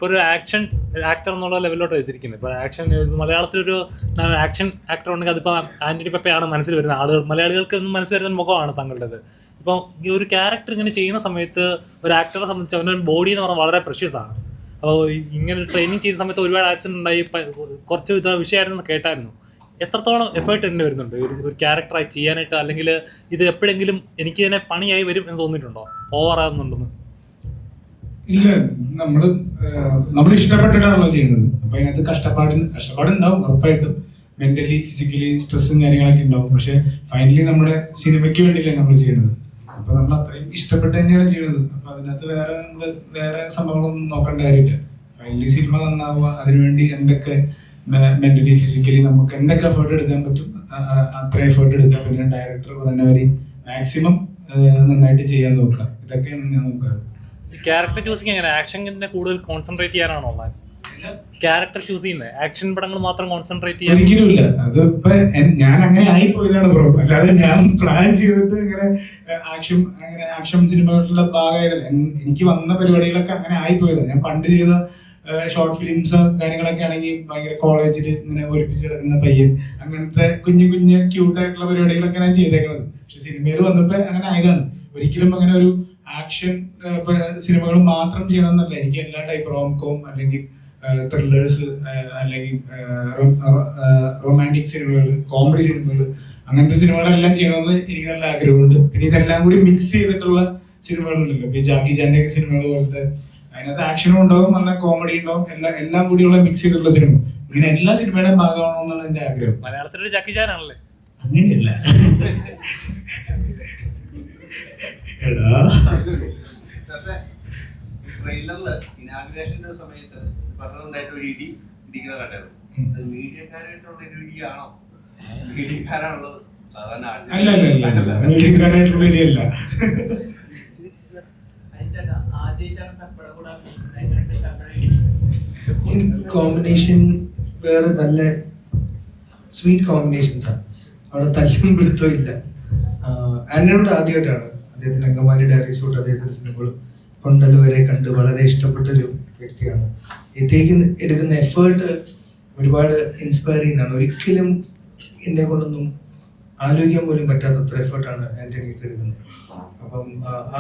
S9: ഒരു ആക്ഷൻ ആക്ടർ എന്നുള്ള ലെവലിലോട്ട് എത്തിയിരിക്കുന്നത്. ഇപ്പോൾ ആക്ഷൻ മലയാളത്തിലൊരു ആക്ഷൻ ആക്ടർ ഉണ്ടെങ്കിൽ അതിപ്പോൾ ആന്റണി പെപ്പയാണ് മനസ്സിൽ വരുന്ന ആളുകൾ. മലയാളികൾക്ക് ഒന്നും മനസ്സിൽ വരുന്ന മുഖമാണ് താങ്കളുടേത്. ഇപ്പോൾ ഈ ഒരു ക്യാരക്ടർ ഇങ്ങനെ ചെയ്യുന്ന സമയത്ത് ഒരു ആക്ടറെ സംബന്ധിച്ച് അവൻ്റെ ബോഡി എന്ന് പറഞ്ഞാൽ വളരെ പ്രഷ്യസ് ആണ്. അപ്പോൾ ഇങ്ങനെ ട്രെയിനിങ് ചെയ്യുന്ന സമയത്ത് ഒരുപാട് ആക്സിഡന്റ് ഉണ്ടായി, കുറച്ച് വിഷയമായിരുന്നു കേട്ടായിരുന്നു. എത്രത്തോളം എഫേർട്ട് തന്നെ വരുന്നുണ്ട് ഒരു ക്യാരക്ടറായി ചെയ്യാനായിട്ട്? അല്ലെങ്കിൽ ഇത് എപ്പോഴെങ്കിലും എനിക്ക് തന്നെ പണിയായി വരും എന്ന് തോന്നിയിട്ടുണ്ടോ? ഓവറാകുന്നുണ്ടെന്ന്?
S3: ഇല്ല, നമ്മൾ ഇഷ്ടപ്പെട്ടിട്ടാണല്ലോ ചെയ്യുന്നത്. അപ്പൊ അതിനകത്ത് കഷ്ടപ്പാടുണ്ടാവും ഉറപ്പായിട്ടും. മെന്റലി ഫിസിക്കലി സ്ട്രെസ്സും കാര്യങ്ങളൊക്കെ ഉണ്ടാവും. പക്ഷെ ഫൈനലി നമ്മുടെ സിനിമയ്ക്ക് വേണ്ടിയില്ലേ നമ്മൾ ചെയ്യുന്നത്. അപ്പൊ നമ്മൾ അത്രയും ഇഷ്ടപ്പെട്ട് തന്നെയാണ് ചെയ്യുന്നത്. അപ്പൊ അതിനകത്ത് വേറെ സംഭവങ്ങളൊന്നും നോക്കേണ്ട കാര്യമില്ല. ഫൈനലി സിനിമ നന്നാവുക, അതിനുവേണ്ടി എന്തൊക്കെ മെന്റലി ഫിസിക്കലി നമുക്ക് എന്തൊക്കെ എഫേർട്ട് എടുക്കാൻ പറ്റും അത്ര എഫേർട്ട് എടുക്കുക. പിന്നെ ഡയറക്ടർ പറയുന്ന വരെ മാക്സിമം നന്നായിട്ട് ചെയ്യാൻ നോക്കുക. ഇതൊക്കെയാണ് ഞാൻ നോക്കാറ്.
S9: ക്യാരക്ടർ ചൂസിങ് എങ്ങനെ? ആക്ഷനെ കൂടുതൽ കോൺസെൻട്രേറ്റ് ചെയ്യാനാണോ? ക്യാരക്ടർ ചൂസ് ചെയ്യുന്നത്? ആക്ഷൻ പടങ്ങൾ മാത്രം കോൺസെൻട്രേറ്റ് ചെയ്യാൻ
S3: ഒരിക്കലും ഇല്ല. അതിപ്പോ ഞാൻ അങ്ങനെ ആയിപ്പോയതാണ് ബ്രോ, അല്ലാതെ ഞാൻ പ്ലാൻ ചെയ്തിട്ട് ഇങ്ങനെ ആക്ഷൻ സിനിമകളുടെ ഭാഗമായതല്ല. എനിക്ക് വന്ന പരിപാടികളൊക്കെ അങ്ങനെ ആയിപ്പോയത്. ഞാൻ പണ്ട് ചെയ്ത ഷോർട്ട് ഫിലിംസ് കാര്യങ്ങളൊക്കെ ആണെങ്കിൽ ഭയങ്കര കോളേജിൽ ഇങ്ങനെ ഒരുമിച്ച് കിടക്കുന്ന പയ്യൻ, അങ്ങനത്തെ കുഞ്ഞു കുഞ്ഞു ക്യൂട്ടായിട്ടുള്ള പരിപാടികളൊക്കെ ഞാൻ ചെയ്തേക്കുന്നത്. പക്ഷെ സിനിമയിൽ വന്നപ്പോ അങ്ങനെ ആയതാണ്. ഒരിക്കലും അങ്ങനെ ഒരു ആക്ഷൻ സിനിമകൾ മാത്രം ചെയ്യണമെന്നല്ല. എനിക്ക് എല്ലാ ടൈപ്പ് റോംകോം അല്ലെങ്കിൽ ത്രില്ലേഴ്സ് അല്ലെങ്കിൽ റൊമാൻറ്റിക് സിനിമകൾ, കോമഡി സിനിമകൾ, അങ്ങനത്തെ സിനിമകളെല്ലാം ചെയ്യണമെന്ന് എനിക്ക് നല്ല ആഗ്രഹമുണ്ട്. പിന്നെ ഇതെല്ലാം കൂടി മിക്സ് ചെയ്തിട്ടുള്ള സിനിമകളുണ്ടല്ലോ, ഇപ്പൊ ജാക്കി ചാൻ്റെ ഒക്കെ സിനിമകൾ പോലത്തെ. അതിനകത്ത് ആക്ഷനും ഉണ്ടാവും, നല്ല കോമഡി ഉണ്ടാവും, എല്ലാം കൂടിയുള്ള മിക്സ് ചെയ്തിട്ടുള്ള സിനിമ. ഇങ്ങനെ എല്ലാ സിനിമയുടെയും ഭാഗമാണെന്നാണ് എന്റെ ആഗ്രഹം.
S9: മലയാളത്തിലൊരു ജാക്കി ചാനാണല്ലേ?
S3: അങ്ങനെയല്ല എടാ.
S10: ട്രെയിലറില് ഇനാഗുറേഷന്റെ സമയത്ത് പറഞ്ഞതുണ്ടായിട്ട് ഒരു ഇടിക്കുന്ന കണ്ടായിരുന്നു. അത് മീഡിയക്കാരായിട്ടുള്ള ഒരു ഇടിയാണോ? മീഡിയക്കാരാണുള്ളത് സാധാരണ
S3: അല്ല മീഡിയക്കാരായിട്ടുള്ള ഇടിയല്ല.
S6: കോമ്പിനേഷൻ വേറെ നല്ല സ്വീറ്റ് കോമ്പിനേഷൻസാണ്. അവിടെ തല്ലും പിടുത്തവും ഇല്ല. ആന്റണിയോട് ആദ്യമായിട്ടാണ് അദ്ദേഹത്തിന് അങ്കമാലി ഡയറീസ് തൊട്ട് അദ്ദേഹത്തിന്റെ സിനിമകൾ കൊണ്ടല് വരെ കണ്ട് വളരെ ഇഷ്ടപ്പെട്ടൊരു വ്യക്തിയാണ്. എടുക്കുന്ന എഫേർട്ട് ഒരുപാട് ഇൻസ്പയർ ചെയ്യുന്നതാണ്. ഒരിക്കലും എന്നെ കൊണ്ടൊന്നും ആലോചിക്കാൻ പോലും പറ്റാത്തത്ര എഫേർട്ടാണ് ആന്റണിയൊക്കെ എടുക്കുന്നത്. അപ്പം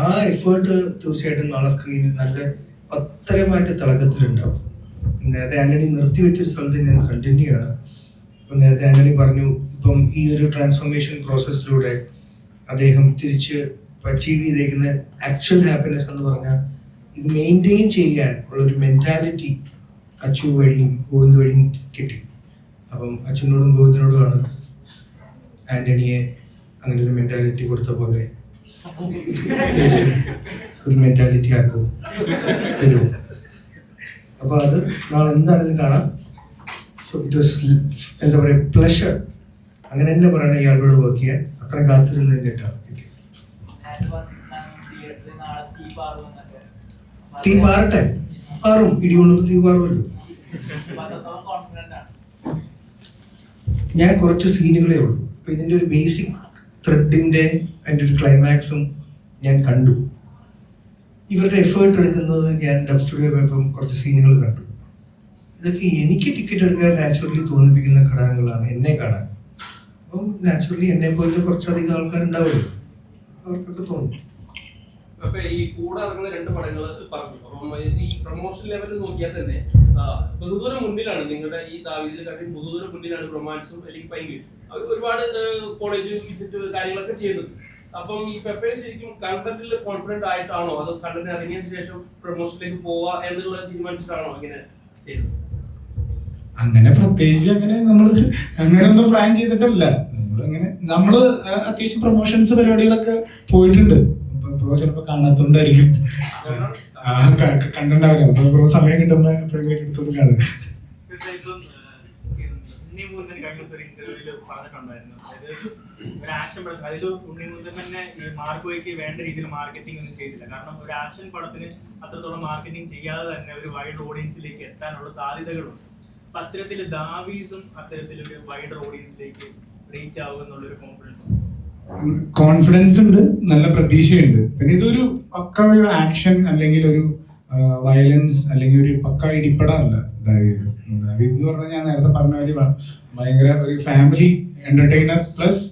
S6: ആ എഫേർട്ട് തീർച്ചയായിട്ടും നാളെ സ്ക്രീനിൽ നല്ല പത്തരമായിട്ട് തിളക്കത്തിലുണ്ടാവും. നേരത്തെ ആന്റണി നിർത്തിവെച്ചൊരു സ്ഥലത്ത് ഞാൻ കണ്ടിന്യൂ ആണ്. ഇപ്പം നേരത്തെ ആന്റണി പറഞ്ഞു, ഇപ്പം ഈ ഒരു ട്രാൻസ്ഫോർമേഷൻ പ്രോസസ്സിലൂടെ അദ്ദേഹം തിരിച്ച് അച്ചീവ് ചെയ്തേക്കുന്ന ആക്ച്വൽ ഹാപ്പിനെസ് എന്ന് പറഞ്ഞാൽ ഇത് മെയിൻറ്റെയിൻ ചെയ്യാൻ ഉള്ളൊരു മെൻറ്റാലിറ്റി അച്ചു വഴിയും ഗോവിന്ദ് വഴിയും കിട്ടി. അപ്പം അച്ഛനോടും ഗോവിന്ദിനോടുമാണ് ആന്റണിയെ അങ്ങനെ ഒരു മെൻറ്റാലിറ്റി കൊടുത്ത പോലെ ഒരു മെൻറ്റാലിറ്റി ആക്കും തരുമോ? അപ്പോൾ അത് നാളെ എന്താണെങ്കിലും കാണാം. സോ ഇറ്റ് വാസ് എന്താ പറയുക, പ്ലഷർ. അങ്ങനെ തന്നെ പറയണ ഇയാളോട് വർക്ക് ചെയ്യാൻ. അത്ര കാത്തിരുന്നതിൻ്റെട്ടാണ് കിട്ടിയത്. തീ പാറട്ടെ, പാറും, ഇടികൊണ്ടു തീ പാറുമല്ലോ. ഞാൻ കുറച്ച് സീനുകളേ ഉള്ളൂ. അപ്പൊ ഇതിന്റെ ഒരു ബേസിക് ത്രെഡിന്റെ അതിന്റെ ഒരു ക്ലൈമാക്സും ഞാൻ കണ്ടു. ഇവരുടെ എഫേർട്ട് എടുക്കുന്നത് ഞാൻ ഡബ് സ്റ്റുഡിയോ പോയപ്പം കുറച്ച് സീനുകൾ കണ്ടു. ഇതൊക്കെ എനിക്ക് ടിക്കറ്റ് എടുക്കാൻ നാച്ചുറലി തോന്നിപ്പിക്കുന്ന ഘടകങ്ങളാണ് എന്നെ കാണാൻ. അപ്പം നാച്ചുറലി എന്നെ പോലത്തെ കുറച്ചധികം ആൾക്കാരുണ്ടാവുമല്ലോ, അവർക്കൊക്കെ തോന്നും.
S11: അപ്പൊ ഈ കൂടെ ഇറങ്ങുന്ന 2 പടങ്ങൾ പറഞ്ഞു. അപ്പം ഈ പ്രൊമോഷൻ ലെവലിൽ നോക്കിയാൽ തന്നെ ബഹുദൂരം മുന്നിലാണ് നിങ്ങളുടെ ഈ ദാവീദിലെ കാട്ടി ബഹുദൂരം മുന്നിലാണ് റൊമാൻസും അല്ലെങ്കിൽ പൈങ്കിയും. ഒരുപാട് കോളേജ് വിസിറ്റ് കാര്യങ്ങളൊക്കെ ചെയ്യുന്നുണ്ട്. അപ്പം ഈ പെപ്പേ ശരിക്കും കണ്ടന്റിൽ കോൺഫിഡന്റ് ആയിട്ടാണോ അതോ കണ്ടന്റ് ഇറങ്ങിയതിനു ശേഷം പ്രൊമോഷനിലേക്ക് പോവാ എന്നുള്ള തീരുമാനിച്ചിട്ടാണോ ഇങ്ങനെ ചെയ്തത്?
S3: അങ്ങനെ പ്രത്യേകിച്ച് അങ്ങനെ ഒന്നും പ്ലാൻ ചെയ്തിട്ടല്ല. നമ്മള് അത്യാവശ്യം പ്രൊമോഷൻസ് പരിപാടികളൊക്കെ പോയിട്ടുണ്ട്. ബ്രോ ചിലപ്പോ കാണാത്തോണ്ടായിരിക്കും, കണ്ടിട്ടുണ്ടാവില്ല. അപ്പൊ ബ്രോ സമയം കിട്ടുമ്പോ എപ്പോഴെങ്കിലും എടുത്തൊന്നും കാണും.
S12: ഒരു ആക്ഷൻ പടം അതിൽ ഉണ്ണിമുന്തൻ തന്നെ ഈ മാർക്കോയ്ക്ക് വേണ്ട രീതിയിൽ മാർക്കറ്റിംഗ് ഒന്നും ചെയ്തില്ല. കാരണം ഒരു ആക്ഷൻ പടത്തിന് അത്രത്തോളം മാർക്കറ്റിംഗ് ചെയ്യാതെ തന്നെ ഒരു വൈഡ് ഓഡിയൻസിലേക്ക് എത്താനുള്ള സാധ്യതകളുണ്ട്. അപ്പൊ അത്തരത്തിൽ ദാവീദും അത്തരത്തിലൊരു വൈഡ് ഓഡിയൻസിലേക്ക് റീച്ച് ആവുക എന്നുള്ളൊരു
S3: കോൺഫിഡൻസ് ഉണ്ട്, നല്ല പ്രതീക്ഷയുണ്ട്. പിന്നെ ഇതൊരു പക്ക ഒരു ആക്ഷൻ അല്ലെങ്കിൽ ഒരു വയലൻസ് അല്ലെങ്കിൽ ഒരു പക്ക ഇടിപ്പടമല്ല ദാവീദ്. ദാവീദ് എന്ന് പറഞ്ഞാൽ ഞാൻ നേരത്തെ പറഞ്ഞ പോലെ ഭയങ്കര ഒരു ഫാമിലി എന്റർടൈനർ പ്ലസ്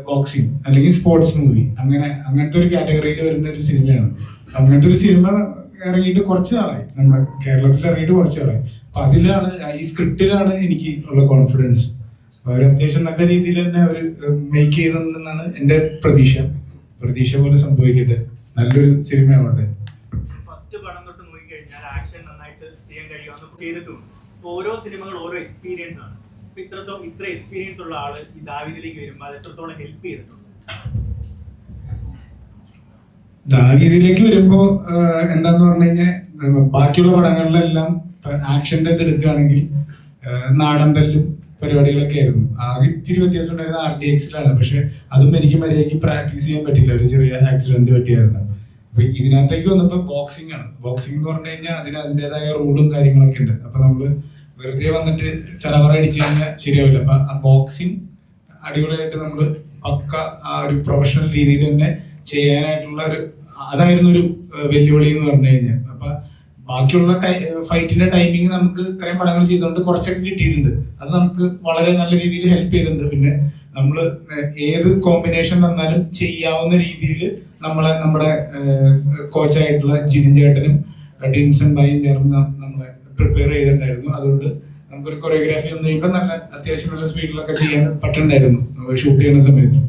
S3: ബോക്സിങ് അല്ലെങ്കിൽ സ്പോർട്സ് മൂവി, അങ്ങനത്തെ ഒരു കാറ്റഗറിയിൽ വരുന്ന ഒരു സിനിമയാണ്. അങ്ങനത്തെ ഒരു സിനിമ ഇറങ്ങിയിട്ട് കുറച്ച് നാളായി, നമ്മുടെ കേരളത്തിൽ ഇറങ്ങിയിട്ട് കുറച്ച് നാളായി. അപ്പൊ അതിലാണ്, ഈ സ്ക്രിപ്റ്റിലാണ് എനിക്ക് ഉള്ള കോൺഫിഡൻസ്. അവർ അത്യാവശ്യം നല്ല രീതിയിൽ തന്നെ അവർ മേക്ക് ചെയ്തെന്നാണ് എൻ്റെ പ്രതീക്ഷ പോലെ സംഭവിക്കട്ടെ, നല്ലൊരു സിനിമ ആവട്ടെ.
S12: ഫസ്റ്റ് പടം തൊട്ട് നോക്കിക്കഴിഞ്ഞാൽ ആക്ഷൻ നന്നായിട്ട് ചെയ്യാൻ കഴിയുമെന്ന് ചെയ്തിട്ടുണ്ട്. ഓരോ സിനിമകൾ ഓരോ എക്സ്പീരിയൻസ് ആണ്. ഇത്ര എക്സ്പീരിയൻസ് ഉള്ള ആള് ഈ ദാവീദിലേക്ക് വരുമ്പോൾ അത് എത്രത്തോളം ഹെൽപ്പ് ചെയ്തിട്ടുണ്ട്?
S3: ദാവീദിലേക്ക് വരുമ്പോ എന്താന്ന് പറഞ്ഞു കഴിഞ്ഞാൽ, ബാക്കിയുള്ള പടങ്ങളിലെല്ലാം ആക്ഷന്റെ ഇത് എടുക്കുകയാണെങ്കിൽ നാടൻ തല്ലും പരിപാടികളൊക്കെ ആയിരുന്നു. ആകെ ഇത്തിരി വ്യത്യാസം ഉണ്ടായിരുന്ന RDXലാണ്. പക്ഷെ അതും എനിക്ക് മര്യാദയ്ക്ക് പ്രാക്ടീസ് ചെയ്യാൻ പറ്റില്ല, ഒരു ചെറിയ ആക്സിഡന്റ് പറ്റിയായിരുന്നു. അപ്പൊ ഇതിനകത്തേക്ക് വന്നപ്പോൾ ബോക്സിംഗ് ആണ്. ബോക്സിംഗ് എന്ന് പറഞ്ഞു കഴിഞ്ഞാൽ അതിൻ്റെതായ റൂളും കാര്യങ്ങളൊക്കെ ഉണ്ട്. അപ്പൊ നമ്മള് വെറുതെ വന്നിട്ട് ചലവറ അടിച്ചു കഴിഞ്ഞാൽ ശരിയാവില്ല. അപ്പൊ ആ ബോക്സിംഗ് അടിപൊളിയായിട്ട് നമ്മൾ പക്ക ആ ഒരു പ്രൊഫഷണൽ രീതിയിൽ തന്നെ ചെയ്യാനായിട്ടുള്ള അതായിരുന്നു ഒരു വെല്ലുവിളി എന്ന് പറഞ്ഞു കഴിഞ്ഞാൽ. അപ്പൊ ബാക്കിയുള്ള ഫൈറ്റിന്റെ ടൈമിങ് നമുക്ക് ഇത്രയും പടങ്ങൾ ചെയ്തുകൊണ്ട് കുറച്ചൊക്കെ കിട്ടിയിട്ടുണ്ട്. അത് നമുക്ക് വളരെ നല്ല രീതിയിൽ ഹെൽപ്പ് ചെയ്തിട്ടുണ്ട്. പിന്നെ നമ്മൾ ഏത് കോമ്പിനേഷൻ തന്നാലും ചെയ്യാവുന്ന രീതിയിൽ നമ്മുടെ കോച്ചായിട്ടുള്ള ജിതിൻ ചേട്ടനും ടിൻസൺ ഭായും ചേർന്ന് നമ്മളെ പ്രിപ്പയർ ചെയ്തിട്ടുണ്ടായിരുന്നു. അതുകൊണ്ട് നമുക്കൊരു കൊറിയോഗ്രാഫി ഒന്നും ഇപ്പം നല്ല അത്യാവശ്യം നല്ല സ്പീഡിലൊക്കെ ചെയ്യാൻ പറ്റുന്നുണ്ടായിരുന്നു ഷൂട്ട് ചെയ്യുന്ന സമയത്ത്.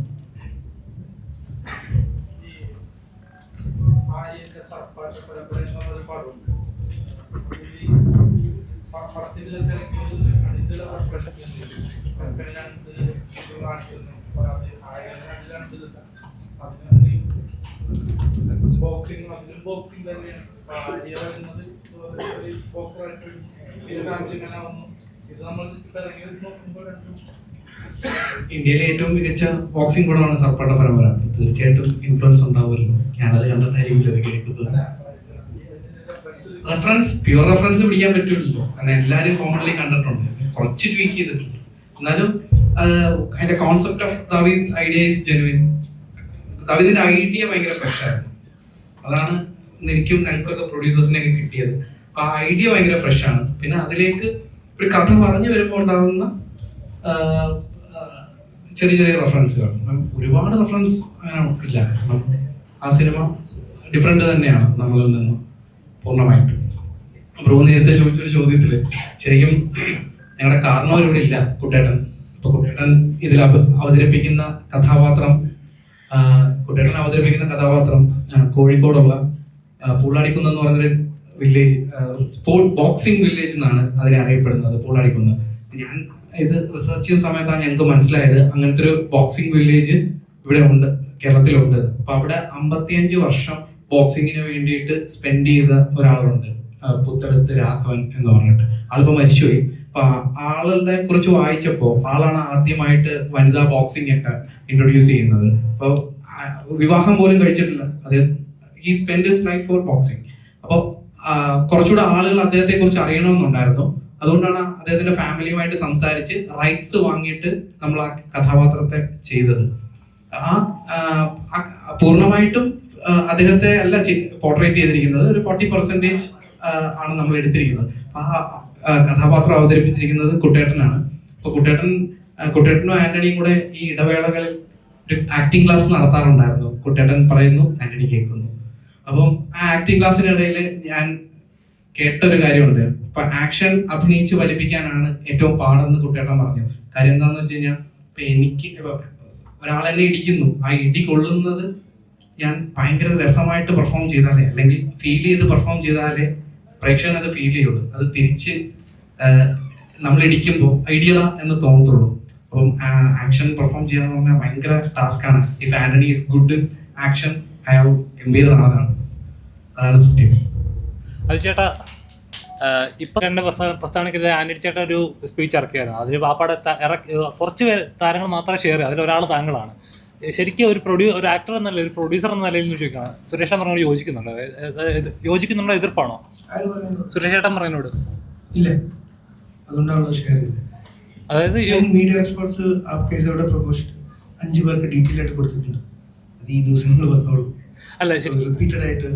S1: ഇന്ത്യയിലെ ഏറ്റവും മികച്ച ബോക്സിംഗ് പടമാണ് സർപ്പാട്ട പരമ്പര. തീർച്ചയായിട്ടും ഇൻഫ്ലുവൻസ് ഉണ്ടാവുമല്ലോ. ഞാനത് കണ്ടിട്ടായിരിക്കില്ല കേൾക്കുന്നത്. പ്യുവർ റെഫറൻസ് പിടിക്കാൻ പറ്റില്ലല്ലോ, കാരണം എല്ലാവരും കോമൺലി കണ്ടിട്ടുണ്ട്, കുറച്ച് ട്വീക്ക് ചെയ്തിട്ടുണ്ട്. എന്നാലും അതിന്റെ കോൺസെപ്റ്റ് ഓഫ് ദാവീദ് ഐഡിയ ഈസ് ജെനുവിൻ. ദാവീദിന്റെ ഐഡിയ ഭയങ്കര ഫ്രഷ് ആയിരുന്നു. അതാണ് എനിക്കും ഞങ്ങൾക്കൊക്കെ പ്രൊഡ്യൂസേഴ്സിനൊക്കെ കിട്ടിയത്. അപ്പൊ ആ ഐഡിയ ഭയങ്കര ഫ്രഷ് ആണ്. പിന്നെ അതിലേക്ക് ഒരു കഥ പറഞ്ഞു വരുമ്പോൾ ഉണ്ടാകുന്ന ചെറിയ ചെറിയ റെഫറൻസുകൾ, ഒരുപാട് റെഫറൻസ് അങ്ങനെ ഇല്ല. ആ സിനിമ ഡിഫറെന്റ് തന്നെയാണ് നമ്മളിൽ നിന്ന് പൂർണ്ണമായിട്ടും. ബ്രോ നേരത്തെ ചോദിച്ചൊരു ചോദ്യത്തില് ശരിക്കും ഞങ്ങളുടെ കാരണവർ ഇവിടെ ഇല്ല, കുട്ടേട്ടൻ. അപ്പൊ കുട്ടേട്ടൻ ഇതിൽ അവതരിപ്പിക്കുന്ന കഥാപാത്രം കോഴിക്കോടുള്ള പൂളാടിക്കുന്ന് എന്ന് പറഞ്ഞൊരു വില്ലേജ്, സ്പോർട്ട് ബോക്സിംഗ് വില്ലേജ് എന്നാണ് അതിനെ അറിയപ്പെടുന്നത്, പൂളാടിക്കുന്ന്. ഞാൻ ഇത് റിസർച്ച് ചെയ്യുന്ന സമയത്താണ് ഞങ്ങൾക്ക് മനസ്സിലായത് അങ്ങനത്തെ ഒരു ബോക്സിംഗ് വില്ലേജ് ഇവിടെ ഉണ്ട്, കേരളത്തിലുണ്ട്. അപ്പൊ അവിടെ 55 വർഷം ബോക്സിങ്ങിന് വേണ്ടിയിട്ട് സ്പെൻഡ് ചെയ്ത ഒരാളുണ്ട്, പുത്തലത്ത് രാഘവൻ എന്ന് പറഞ്ഞിട്ട്. ആളിപ്പോ മരിച്ചുപോയി. അപ്പൊ ആളുടെ കുറിച്ച് വായിച്ചപ്പോ ആളാണ് ആദ്യമായിട്ട് വനിതാ ബോക്സിംഗ് ഒക്കെ ഇൻട്രൊഡ്യൂസ് ചെയ്യുന്നത്. അപ്പൊ വിവാഹം പോലും കഴിച്ചിട്ടില്ല, അത് he spend his life for boxing. അപ്പൊ കുറച്ചുകൂടെ ആളുകൾ അദ്ദേഹത്തെ കുറിച്ച് അറിയണമെന്നുണ്ടായിരുന്നു. അതുകൊണ്ടാണ് അദ്ദേഹത്തിന്റെ ഫാമിലിയുമായിട്ട് സംസാരിച്ച് റൈറ്റ്സ് വാങ്ങിയിട്ട് നമ്മൾ ആ കഥാപാത്രത്തെ ചെയ്തത്. പൂർണ്ണമായിട്ടും അദ്ദേഹത്തെ അല്ല പോർട്രേറ്റ് ചെയ്തിരിക്കുന്നത്, ഒരു 40% ആണ് നമ്മൾ എടുത്തിരിക്കുന്നത്. ആ കഥാപാത്രം അവതരിപ്പിച്ചിരിക്കുന്നത് കുട്ടേട്ടനാണ്. അപ്പൊ കുട്ടേട്ടനും ആന്റണിയും കൂടെ ഈ ഇടവേളകളിൽ ഒരു ആക്ടിംഗ് ക്ലാസ് നടത്താറുണ്ടായിരുന്നു. കുട്ടേട്ടൻ പറയുന്നു, ആന്റണി കേൾക്കുന്നു. അപ്പം ആ ആക്ടിംഗ് ക്ലാസ്സിനിടയിൽ ഞാൻ കേട്ടൊരു കാര്യമുണ്ട്. അപ്പൊ ആക്ഷൻ അഭിനയിച്ച് വലിപ്പിക്കാനാണ് ഏറ്റവും പാടെന്ന് കുട്ടേട്ടൻ പറഞ്ഞു. കാര്യം എന്താണെന്ന് വെച്ച് കഴിഞ്ഞാൽ ഇപ്പൊ എനിക്ക് ഒരാളെന്നെ ഇടിക്കുന്നു, ആ ഇടി കൊള്ളുന്നത് ഞാൻ ഭയങ്കര രസമായിട്ട് പെർഫോം ചെയ്താലേ, അല്ലെങ്കിൽ ഫീൽ ചെയ്ത് പെർഫോം ചെയ്താലേ പ്രേക്ഷകൻ അത് ഫീൽ ചെയ്യുള്ളൂ. അത് തിരിച്ച് നമ്മൾ ഇടിക്കുമ്പോൾ ഐഡിയല എന്ന് തോന്നത്തുള്ളൂ. അപ്പം ആക്ഷൻ പെർഫോം ചെയ്യാന്ന് പറഞ്ഞാൽ ഭയങ്കര ടാസ്ക്കാണ്. If Antony is good in action, അയാൾ ഗംഭീര നടനാണ്. അതാണ് സത്യം.
S9: അത് ചേട്ടാ, ഇപ്പൊ രണ്ട് പ്രസ്താവനയ്ക്കെതിരെ ആന്റണി ചേട്ടൻ ഒരു സ്പീച്ച് ഇറക്കിയായിരുന്നു. അതിൽ പാപ്പാടെ കുറച്ച് പേര് താരങ്ങൾ മാത്രമേ ഷെയർ ചെയ്തു, അതിലൊരാൾ താങ്കളാണ്. ശരിക്കും ഒരു ആക്ടർ എന്നല്ല, ഒരു പ്രൊഡ്യൂസർ എന്ന നിലയിൽ ചോദിക്കണം, സുരേഷ് പറഞ്ഞോട് യോജിക്കുന്നുണ്ടോ എതിർപ്പാണോ സുരേഷ് ചേട്ടൻ പറയുന്നോട്?
S6: ഇല്ല, അതുകൊണ്ടാണല്ലോ ഷെയർ ചെയ്തത്.
S9: അതായത്
S6: മീഡിയ റെസ്പോൺസ് ആ കേസോടെ പ്രൊമോഷൻ 5 പേർക്ക് ഡീറ്റെയിൽ ആയിട്ട് കൊടുത്തിട്ടുണ്ട്. അത് ഈ ദിവസങ്ങൾ വന്നോളൂ.
S9: അല്ല,
S6: റിപ്പീറ്റഡ് ആയിട്ട്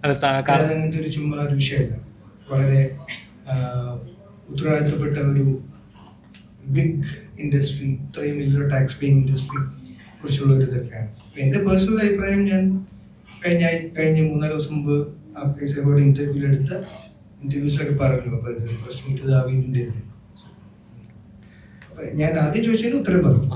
S6: അങ്ങനത്തെ ഒരു ചുമ്മാ ഒരു വിഷയമല്ല. വളരെ ഉത്തരവാദിത്തപ്പെട്ട ഒരു ബിഗ് ഇൻഡസ്ട്രി, ഇത്രയും വലിയൊരു ടാക്സ് പേയിങ് ഇൻഡസ്ട്രി കുറിച്ചുള്ള ഒരു ഇതൊക്കെയാണ്. എൻ്റെ പേഴ്സണൽ അഭിപ്രായം, ഞാൻ കഴിഞ്ഞ 3-4 ദിവസം മുമ്പ് ആ കേസോടെ ഇന്റർവ്യൂസിലൊക്കെ പറഞ്ഞു. അപ്പൊ ഇത് പ്രസ് മീറ്റ് ദാവീദിന്റെ ഞാൻ ആദ്യം ചോദിച്ചതിന് ഉത്തരം പറഞ്ഞു.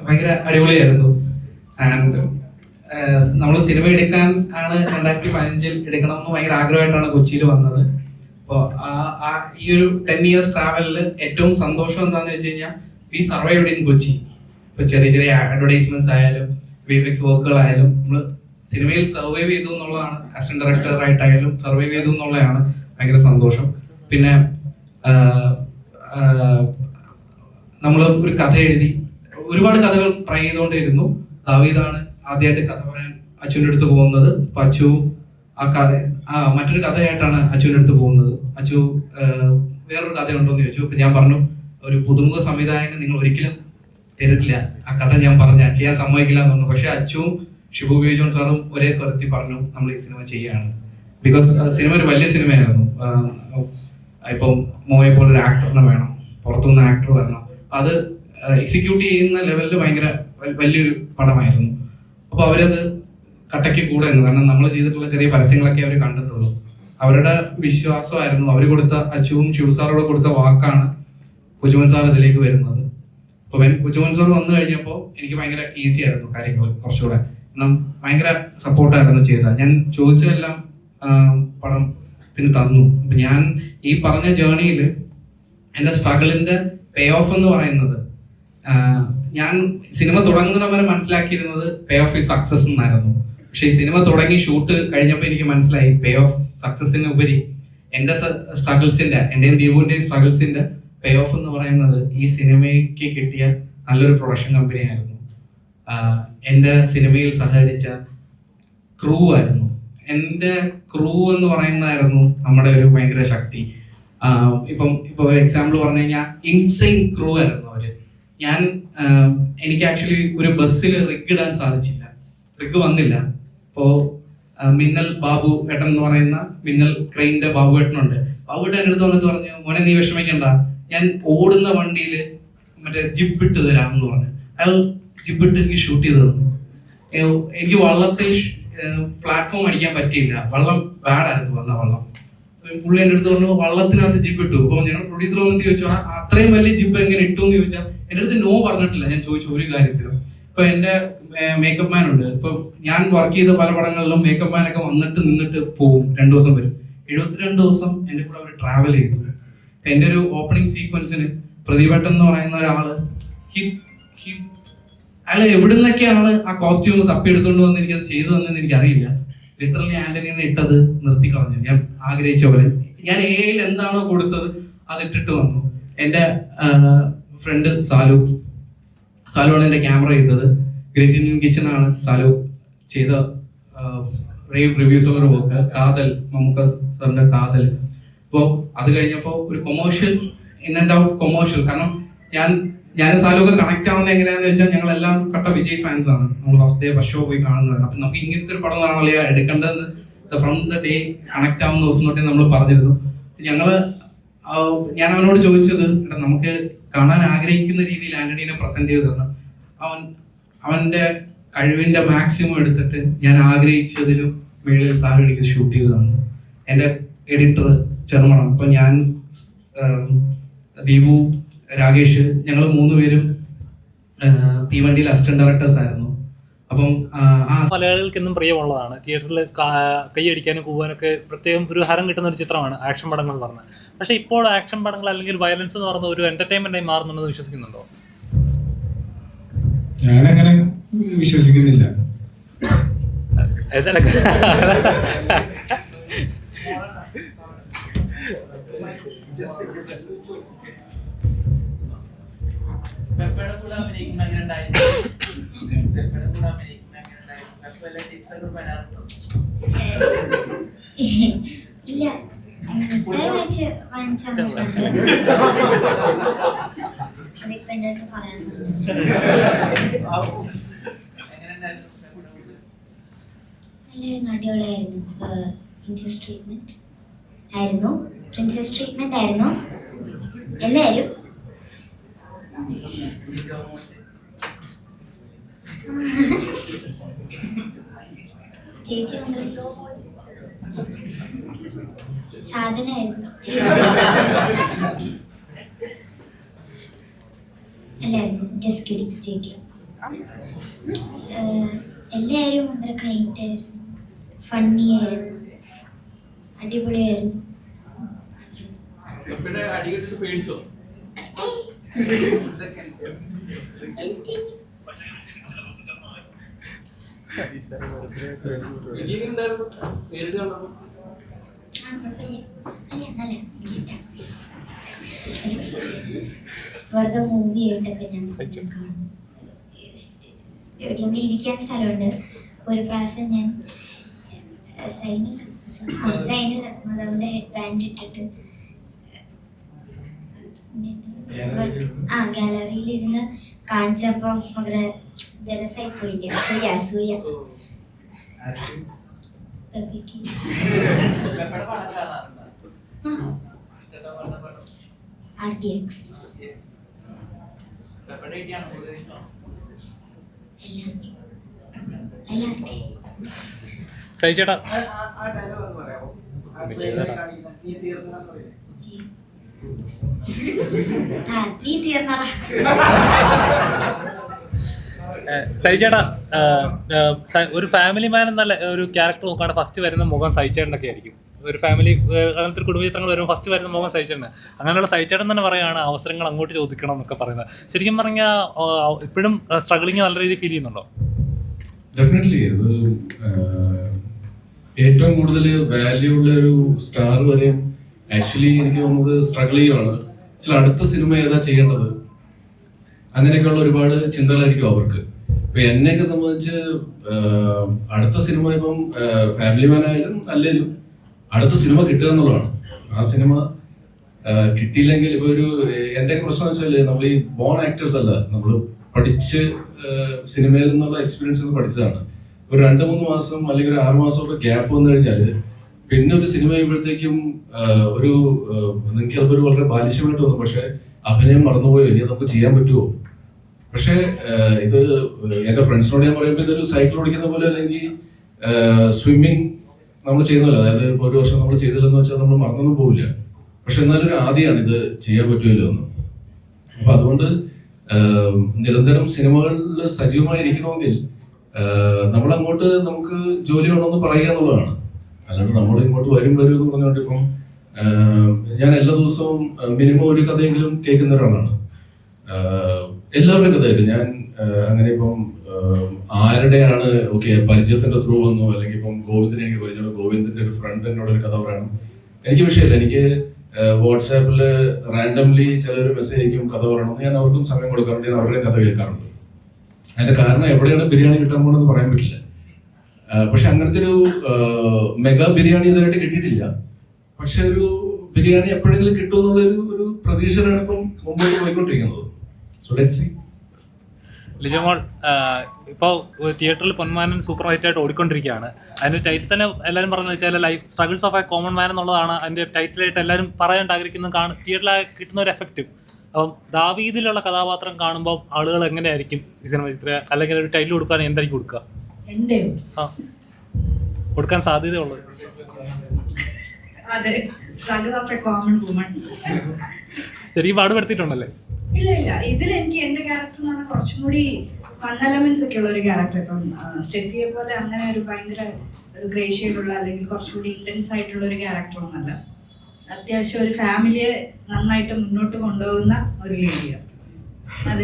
S1: ഭയങ്കര അടിപൊളിയായിരുന്നു. ആൻഡ് നമ്മൾ സിനിമ എടുക്കാൻ ആണ് 2015 എടുക്കണം എന്ന് ഭയങ്കര ആഗ്രഹമായിട്ടാണ് കൊച്ചിയിൽ വന്നത്. അപ്പോൾ ഈ ഒരു 10 years ട്രാവലിൽ ഏറ്റവും സന്തോഷം എന്താണെന്ന് വെച്ച് കഴിഞ്ഞാൽ വി സർവൈവ്ഡ് ഇൻ കൊച്ചി. ഇപ്പോൾ ചെറിയ ചെറിയ അഡ്വർടൈസ്മെന്റ്സ് ആയാലും VFX വർക്കുകളായാലും നമ്മൾ സിനിമയിൽ സർവൈവ് ചെയ്തു എന്നുള്ളതാണ്, അസിസ്റ്റന്റ് ഡയറക്ടർ ആയിട്ടായാലും സർവൈവ് ചെയ്തു എന്നുള്ളതാണ് ഭയങ്കര സന്തോഷം. പിന്നെ നമ്മൾ ഒരു കഥ എഴുതി, ഒരുപാട് കഥകൾ ട്രൈ ചെയ്തുകൊണ്ടിരുന്നു. ദാവീദാണ് ആദ്യമായിട്ട് കഥ പറയാൻ അച്ഛൻ്റെ അടുത്ത് പോകുന്നത്. അപ്പൊ അച്ചു മറ്റൊരു കഥയായിട്ടാണ് അച്ഛൻ്റെ അടുത്ത് പോകുന്നത്. അച്ചു വേറൊരു കഥ ഉണ്ടോ എന്ന് ചോദിച്ചു. അപ്പൊ ഞാൻ പറഞ്ഞു, ഒരു പുതുമുഖ സംവിധായകന് നിങ്ങൾ ഒരിക്കലും തരത്തില്ല, ആ കഥ ഞാൻ ചെയ്യാൻ സമ്മതിക്കില്ല എന്ന് പറഞ്ഞു. പക്ഷെ അച്ചുവും ഷിബു ബേബി ജോൺ സാറും ഒരേ സ്വരത്തിൽ പറഞ്ഞു നമ്മൾ ഈ സിനിമ ചെയ്യാണ്. ബിക്കോസ് സിനിമ ഒരു വലിയ സിനിമയായിരുന്നു. ഇപ്പം മോയെ പോലെ ഒരു ആക്ടറിനെ വേണം, പുറത്തുനിന്ന് ആക്ടർ വരണം. അത് എക്സിക്യൂട്ട് ചെയ്യുന്ന ലെവലിൽ ഭയങ്കര വലിയൊരു പടമായിരുന്നു. അപ്പൊ അവരത് കട്ടയ്ക്ക് കൂടെ നിന്ന്, കാരണം നമ്മൾ ചെയ്തിട്ടുള്ള ചെറിയ പരസ്യങ്ങളൊക്കെ അവർ കണ്ടിട്ടുള്ളൂ. അവരുടെ വിശ്വാസമായിരുന്നു, അവർ കൊടുത്ത അച്ചുവും ശിവസാറോട് കൊടുത്ത വാക്കാണ് കുജുമൻ സാർ ഇതിലേക്ക് വരുന്നത്. അപ്പൊ കുജുമൻ സാർ വന്നു കഴിഞ്ഞപ്പോൾ എനിക്ക് ഭയങ്കര ഈസി ആയിരുന്നു കാര്യങ്ങൾ കുറച്ചുകൂടെ, കാരണം ഭയങ്കര സപ്പോർട്ടായിരുന്നു ചെയ്തത്. ഞാൻ ചോദിച്ചതെല്ലാം പടത്തിന് തന്നു. അപ്പൊ ഞാൻ ഈ പറഞ്ഞ ജേർണിയിൽ എൻ്റെ സ്ട്രഗിളിന്റെ പേ ഓഫ് എന്ന് പറയുന്നത്, ഞാൻ സിനിമ തുടങ്ങുന്ന വരെ മനസ്സിലാക്കിയിരുന്നത് പേ ഓഫ് ഈസ് സക്സസ് എന്നായിരുന്നു. പക്ഷെ ഈ സിനിമ തുടങ്ങി ഷൂട്ട് കഴിഞ്ഞപ്പോൾ എനിക്ക് മനസ്സിലായി പേ ഓഫ് സക്സസിന് ഉപരി എൻ്റെ സ്ട്രഗിൾസിന്റെ, എൻ്റെയും ദീപുവിൻ്റെയും സ്ട്രഗിൾസിന്റെ പേ ഓഫ് എന്ന് പറയുന്നത് ഈ സിനിമയ്ക്ക് കിട്ടിയ നല്ലൊരു പ്രൊഡക്ഷൻ കമ്പനിയായിരുന്നു. എൻ്റെ സിനിമയിൽ സഹകരിച്ച ക്രൂ ആയിരുന്നു. എൻ്റെ ക്രൂ എന്ന് പറയുന്നതായിരുന്നു നമ്മുടെ ഒരു ഭയങ്കര ശക്തി. ഇപ്പൊ ഒരു എക്സാമ്പിൾ പറഞ്ഞു കഴിഞ്ഞാൽ ഇൻസൈൻ ക്രൂ ആയിരുന്നു അവര്. എനിക്ക് ആക്ച്വലി ഒരു ബസ്സിൽ റിഗ് ഇടാൻ സാധിച്ചില്ല, റിഗ് വന്നില്ല. ഇപ്പോ മിന്നൽ ബാബു ഏട്ടൻ എന്ന് പറയുന്ന മിന്നൽ ക്രെയിനിന്റെ ബാബു ഏട്ടനുണ്ട്. ബാബു ഏട്ടൻ എൻ്റെ അടുത്ത് വന്നിട്ട് പറഞ്ഞു, മോനെ നീ വിഷമിക്കണ്ട, ഞാൻ ഓടുന്ന വണ്ടിയിൽ മറ്റേ ജിപ്പ് ഇട്ട് തരാം എന്ന് പറഞ്ഞു. അയാൾ ജിപ്പ് ഇട്ട് എനിക്ക് ഷൂട്ട് ചെയ്ത് തന്നു. എനിക്ക് വള്ളത്തിൽ പ്ലാറ്റ്ഫോം അടിക്കാൻ പറ്റിയില്ല, വെള്ളം ബാഡായിരുന്നു വന്ന വെള്ളം. പുള്ളി എൻ്റെ അടുത്ത് പറഞ്ഞു വള്ളത്തിനകത്ത് ജിപ്പ് ഇട്ടു. അപ്പൊ ഞങ്ങൾ പ്രൊഡ്യൂസർ വന്നിട്ട് ചോദിച്ചു, അത്രയും വലിയ ജിപ്പ് എങ്ങനെ ഇട്ടു എന്ന് ചോദിച്ചാൽ എൻ്റെ അടുത്ത് നോ പറഞ്ഞിട്ടില്ല. ഞാൻ ചോദിച്ചു ഒരു കാര്യത്തിലും. ഇപ്പൊ എൻ്റെ മേക്കപ്പ് മാൻ ഉണ്ട്. ഇപ്പൊ ഞാൻ വർക്ക് ചെയ്ത പല പടങ്ങളിലും മേക്കപ്പ് മാൻ ഒക്കെ വന്നിട്ട് നിന്നിട്ട് പോകും, 2 ദിവസം വരും. 72 ദിവസം എൻ്റെ കൂടെ അവർ ട്രാവൽ ചെയ്തു. എൻ്റെ ഒരു ഓപ്പണിംഗ് സീക്വൻസിന് പ്രതിഭട്ടൻ എന്ന് പറയുന്ന ഒരാള് അയാൾ എവിടുന്നൊക്കെയാണ് ആ കോസ്റ്റ്യൂം തപ്പിയെടുത്തോണ്ട് വന്ന് എനിക്കത് ചെയ്തു തന്നെന്ന് എനിക്കറിയില്ല. ലിറ്ററലി ആന്റണിനെ ഇട്ടത് നിർത്തി കളഞ്ഞു. ഞാൻ ആഗ്രഹിച്ച പോലെ ഞാൻ എയിൽ എന്താണോ കൊടുത്തത് അത് ഇട്ടിട്ട് വന്നു. എൻ്റെ ഫ്രണ്ട് സാലുവാണ് എൻ്റെ ക്യാമറ ചെയ്തത്. ഗ്രേറ്റ് ഇന്ത്യൻ കിച്ചൺ ആണ് സാലു ചെയ്ത റിവ്യൂസ് ഉള്ള വർക്ക്. കാതൽ, മമ്മൂക്ക സാറിന്റെ കാതൽ. അപ്പോൾ അത് കഴിഞ്ഞപ്പോൾ ഒരു commercial, in and out commercial. കാരണം ഞാൻ സാലൊക്കെ കണക്ട് ആവുന്നത് എങ്ങനെയാണെന്ന് വെച്ചാൽ ഞങ്ങൾ എല്ലാം കട്ട വിജയ് ഫാൻസ് ആണ്. നമ്മൾ ഫസ്റ്റ് ഡേ ഫസ്റ്റ് ഷോ പോയി കാണുന്നതാണ്. അപ്പൊ നമുക്ക് ഇങ്ങനത്തെ ഒരു പടം ആണല്ലോ എടുക്കേണ്ടതെന്ന് ഫ്രം ദ ഡേ കണക്ട് ആവുന്ന ദിവസം തൊട്ടേ നമ്മൾ പറഞ്ഞിരുന്നു. ഞാൻ അവനോട് ചോദിച്ചത്, നമുക്ക് കാണാൻ ആഗ്രഹിക്കുന്ന രീതിയിൽ ആന്റണീനെ പ്രസന്റ് ചെയ്ത് തരണം. അവന്റെ കഴിവിന്റെ മാക്സിമം എടുത്തിട്ട് ഞാൻ ആഗ്രഹിച്ചതിലും മേളിൽ സാർ എനിക്ക് ഷൂട്ട് ചെയ്ത് തന്നു. എൻ്റെ എഡിറ്റർ ചെറുമണം. അപ്പൊ ഞാൻ, ദീപു, രാകേഷ്, ഞങ്ങൾ 3 പേരും തീവണ്ടിയിൽ അസിസ്റ്റന്റ് ഡയറക്ടേഴ്സ് ആയിരുന്നു. അപ്പം
S9: മലയാളികൾക്ക് എന്നും പ്രിയമുള്ളതാണ്. തിയേറ്ററിൽ കൈയടിക്കാനും കൂവാനൊക്കെ പ്രത്യേകം ഒരു ഹരം കിട്ടുന്ന ഒരു ചിത്രമാണ് ആക്ഷൻ പടങ്ങൾ എന്ന് പറഞ്ഞാൽ. പക്ഷെ ഇപ്പോൾ ആക്ഷൻ പടങ്ങൾ അല്ലെങ്കിൽ വയലൻസ് എന്ന് പറയുന്ന ഒരു എന്റർടൈൻമെന്റായി മാറുന്നുണ്ടെന്ന് വിശ്വസിക്കുന്നുണ്ടോ?
S3: ഞാനങ്ങനെ വിശ്വസിക്കുന്നില്ല.
S7: ഇല്ല, വാങ്ങിച്ചാൽ അതിപ്പോ എൻ്റെ അടുത്ത് പറയാൻ എല്ലാവരും അടിപൊളിയായിരുന്നു. പ്രിൻസസ് ട്രീറ്റ്മെന്റ് ആയിരുന്നു എല്ലാവരും. ചേച്ചി ഭയങ്കര സാധനമായിരുന്നു. എല്ലാവരും ജസ്റ്റ് കിഡിങ് ചേച്ചി. എല്ലാവരും ഭയങ്കര കൈൻഡായിരുന്നു, ഫണ്ണി ആയിരുന്നു, അടിപൊളിയായിരുന്നു.
S11: പേടിച്ചോ? എങ്ങനെ ഉണ്ടായിരുന്നു നേരിട്ട് കണ്ടപ്പോൾ?
S7: വെറുതെ മൂവി ആയിട്ടൊക്കെ ഞാൻ കാണും. സ്റ്റേഡിയമിൽ ഇരിക്കാൻ സ്ഥലമുണ്ട്. ഒരു പ്രാവശ്യം ഞാൻ സൈനിൽ മതവിന്റെ ഹെഡ് ബാൻഡ് ഇട്ടിട്ട് ഗാലറിയിൽ ഇരുന്ന് കാണിച്ചപ്പോ ഭയങ്കര ജലസായി പോയില്ലേ? അസൂയ RTX
S9: സഹിച്ചേട്ടാ
S7: നീ തീർന്നടാ.
S9: സഹിച്ചേട്ടാ ഒരു ഫാമിലി മാൻ എന്നല്ല ഒരു ക്യാരക്ടർ നോക്കുകയാണെങ്കിൽ ഫസ്റ്റ് വരുന്ന മുഖം സഹിച്ചേട്ടനൊക്കെ ആയിരിക്കും. ഒരു ഫാമിലി അങ്ങനത്തെ ഒരു കുടുംബചിത്രങ്ങൾ വരുമ്പോൾ ഫസ്റ്റ് വരുന്ന മുഖം സഹിച്ചേട്ടൻ. അങ്ങനെയുള്ള സഹിച്ചേട്ടൻ തന്നെ പറയുകയാണ് അവസരങ്ങൾ അങ്ങോട്ട് ചോദിക്കണം എന്നൊക്കെ പറയുന്നത്. ശരിക്കും പറഞ്ഞാൽ ഇപ്പോഴും സ്ട്രഗിളിങ് നല്ല രീതിയിൽ ഫീൽ ചെയ്യുന്നുണ്ടോ?
S4: ഡെഫിനറ്റ്ലി. അത് ഏറ്റവും കൂടുതൽ വാല്യൂ ഉള്ള ഒരു സ്റ്റാർ വരെയും ആക്ച്വലി എനിക്ക് തോന്നുന്നത് സ്ട്രഗിൾ ചെയ്യുവാണ്. ചില അടുത്ത സിനിമ ഏതാ ചെയ്യേണ്ടത് അങ്ങനെയൊക്കെയുള്ള ഒരുപാട് ചിന്തകളായിരിക്കും അവർക്ക്. ഇപ്പൊ എന്നെയൊക്കെ സംബന്ധിച്ച് അടുത്ത സിനിമ ഇപ്പം ഫാമിലി മാൻ ആയാലും അല്ലെങ്കിലും അടുത്ത സിനിമ കിട്ടുക എന്നുള്ളതാണ്. ആ സിനിമ കിട്ടിയില്ലെങ്കിൽ ഇപ്പൊ ഒരു എൻ്റെ പ്രശ്നം വെച്ചാല് നമ്മൾ ഈ ബോൺ ആക്ടേഴ്സ് അല്ല, നമ്മൾ പഠിച്ച് സിനിമയിൽ നിന്നുള്ള എക്സ്പീരിയൻസ് പഠിച്ചതാണ്. ഒരു 2-3 മാസം അല്ലെങ്കിൽ ഒരു 6 മാസമൊക്കെ ഗ്യാപ്പ് വന്നു കഴിഞ്ഞാല് പിന്നെ ഒരു സിനിമ ചെയ്യുമ്പോഴത്തേക്കും ഒരു നിങ്ങൾക്ക് ചിലപ്പോൾ ഒരു വളരെ ബാലിശ്യമായിട്ട് തോന്നും, പക്ഷെ അഭിനയം മറന്നുപോയോ ഇനി നമുക്ക് ചെയ്യാൻ പറ്റുമോ? പക്ഷെ ഇത് എൻ്റെ ഫ്രണ്ട്സിനോട് ഞാൻ പറയുമ്പോൾ ഇതൊരു സൈക്കിൾ ഓടിക്കുന്ന പോലെ അല്ലെങ്കിൽ സ്വിമ്മിങ് നമ്മൾ ചെയ്യുന്നല്ലോ. അതായത് ഇപ്പോൾ ഒരു വർഷം നമ്മൾ ചെയ്തില്ലെന്ന് വെച്ചാൽ നമ്മൾ മറന്നൊന്നും പോവില്ല. പക്ഷെ എന്നാലും ഒരു ആദ്യമാണ് ഇത് ചെയ്യാൻ പറ്റുമല്ലോ എന്ന്. അപ്പൊ അതുകൊണ്ട് നിരന്തരം സിനിമകളിൽ സജീവമായിരിക്കണമെങ്കിൽ നമ്മളങ്ങോട്ട് നമുക്ക് ജോലി വേണമെന്ന് പറയുക എന്നുള്ളതാണ്. അല്ലാണ്ട് നമ്മൾ ഇങ്ങോട്ട് വരും എന്ന് പറഞ്ഞുകൊണ്ട് ഇപ്പം ഞാൻ എല്ലാ ദിവസവും മിനിമം ഒരു കഥയെങ്കിലും കേൾക്കുന്ന ഒരാളാണ്. എല്ലാവരുടെയും കഥ കേൾക്കും ഞാൻ. അങ്ങനെ ഇപ്പം ആരുടെയാണ് ഓക്കെ പരിചയത്തിന്റെ ത്രൂ വന്നു, അല്ലെങ്കിൽ ഇപ്പം ഗോവിന്ദനെ എനിക്ക് പരിചയം, ഗോവിന്ദന്റെ ഒരു ഫ്രണ്ട് എന്നോടൊരു കഥ പറയണം, എനിക്ക് വിഷയമില്ല. എനിക്ക് വാട്സാപ്പിൽ റാൻഡംലി ചിലർ മെസ്സേജ് അയക്കും കഥ പറയണമെന്ന്. ഞാൻ അവർക്കും സമയം കൊടുക്കാറുണ്ട്, ഞാൻ അവരുടെയും കഥ കേൾക്കാറുണ്ട്. അതിന്റെ കാരണം എവിടെയാണ് ബിരിയാണി കിട്ടാൻ പോകണമെന്ന് പറയാൻ പറ്റില്ല. പക്ഷെ അങ്ങനത്തെ ഒരു മെഗാ ബിരിയാണി ഇതായിട്ട് കിട്ടിയിട്ടില്ല. പക്ഷെ ഒരു ബിരിയാണി എപ്പോഴെങ്കിലും കിട്ടുമെന്നുള്ള ഒരു പ്രതീക്ഷയാണ് ഇപ്പം മുമ്പോട്ട് പോയിക്കൊണ്ടിരിക്കുന്നത്. So let's see.
S9: ലിജമോൾ ഇപ്പോൾ തിയേറ്ററിൽ പൊന്മാനൻ സൂപ്പർ ഹൈറ്റായിട്ട് ഓടിക്കൊണ്ടിരിക്കുകയാണ്. അതിൻ്റെ ടൈറ്റിൽ തന്നെ എല്ലാവരും പറഞ്ഞതെന്ന് വെച്ചാൽ life struggles of A common man എന്നുള്ളതാണ് അതിൻ്റെ ടൈറ്റിലായിട്ട് എല്ലാവരും പറയാൻ ആഗ്രഹിക്കുന്നത്. തിയേറ്ററിൽ കിട്ടുന്ന ഒരു എഫക്റ്റ്. അപ്പം ദാവീദിലുള്ള കഥാപാത്രം കാണുമ്പോൾ ആളുകൾ എങ്ങനെയായിരിക്കും ഈ സിനിമ ഇത്ര, അല്ലെങ്കിൽ ഒരു ടൈറ്റിൽ കൊടുക്കാൻ എന്തായിരിക്കും കൊടുക്കുക? കൊടുക്കാൻ സാധ്യതയുള്ളത് ശരിക്കും പാടുപെടുത്തിട്ടുണ്ടല്ലേ?
S5: ഇല്ല ഇതിൽ എനിക്ക് എന്റെ ക്യാരക്ടർ എന്ന് പറഞ്ഞാൽ കുറച്ചും കൂടി ഫൺ എലമെന്റ്സ് ഒക്കെ ഉള്ള ഒരു ക്യാരക്ടർ. ഇപ്പം സ്റ്റെഫിയെ പോലെ അങ്ങനെ ഒരു ഭയങ്കര ഒരു ഗ്രേ ഷെയ്ഡുള്ള അല്ലെങ്കിൽ കുറച്ചുകൂടി ഇന്റൻസ് ആയിട്ടുള്ള ഒരു ക്യാരക്ടർ ഒന്നല്ല. അത്യാവശ്യം ഒരു ഫാമിലിയെ നന്നായിട്ട് മുന്നോട്ട് കൊണ്ടുപോകുന്ന ഒരു ലേഡിയാണ്. അത്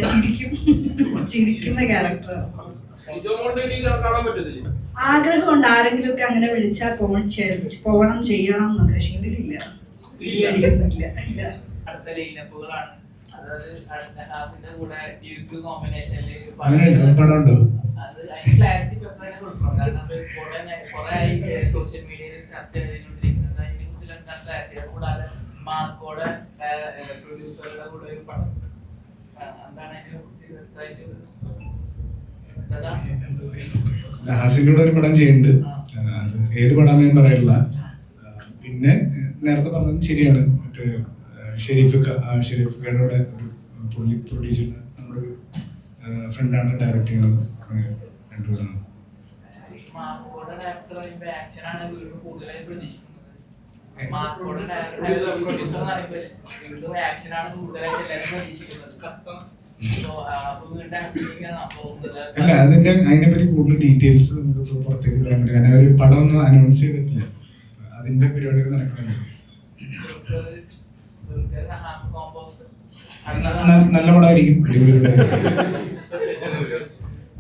S5: ചിരിക്കുന്ന ക്യാരക്ടറാണ്. ആഗ്രഹമുണ്ട് ആരെങ്കിലും ഒക്കെ അങ്ങനെ വിളിച്ചാൽ പോകണം ചെയ്യണം എന്നൊക്കെ. പക്ഷെ ഇതിലില്ല,
S3: ഹാസിന്റെ കൂടെ ഒരു പടം ചെയ്യുന്നുണ്ട്. അത് ഏത് പടാന്ന് ഞാൻ പറയില്ല. പിന്നെ നേരത്തെ പറഞ്ഞത് ശരിയാണ്, മറ്റേ ഷെരീഫിക്കയുടെ കൂടെ ഒരു പുള്ളി പ്രൊഡ്യൂസർ നമ്മുടെ ഒരു ഫ്രണ്ടാണ് ഡയറക്ട് ചെയ്യുന്നത്. രണ്ടുപേരാണ്. അല്ല, അതിനെപ്പറ്റി കൂടുതൽ ഡീറ്റെയിൽസ് നമുക്ക് പുറത്തേക്ക് പറയാൻ പറ്റില്ല. കാരണം ഒരു പടം ഒന്നും അനൗൺസ് ചെയ്തിട്ടില്ല, അതിന്റെ പരിപാടികൾ നടക്കുന്നുണ്ട്. നല്ല പടമായിരിക്കും, അടിപൊളി പടമായിരിക്കും.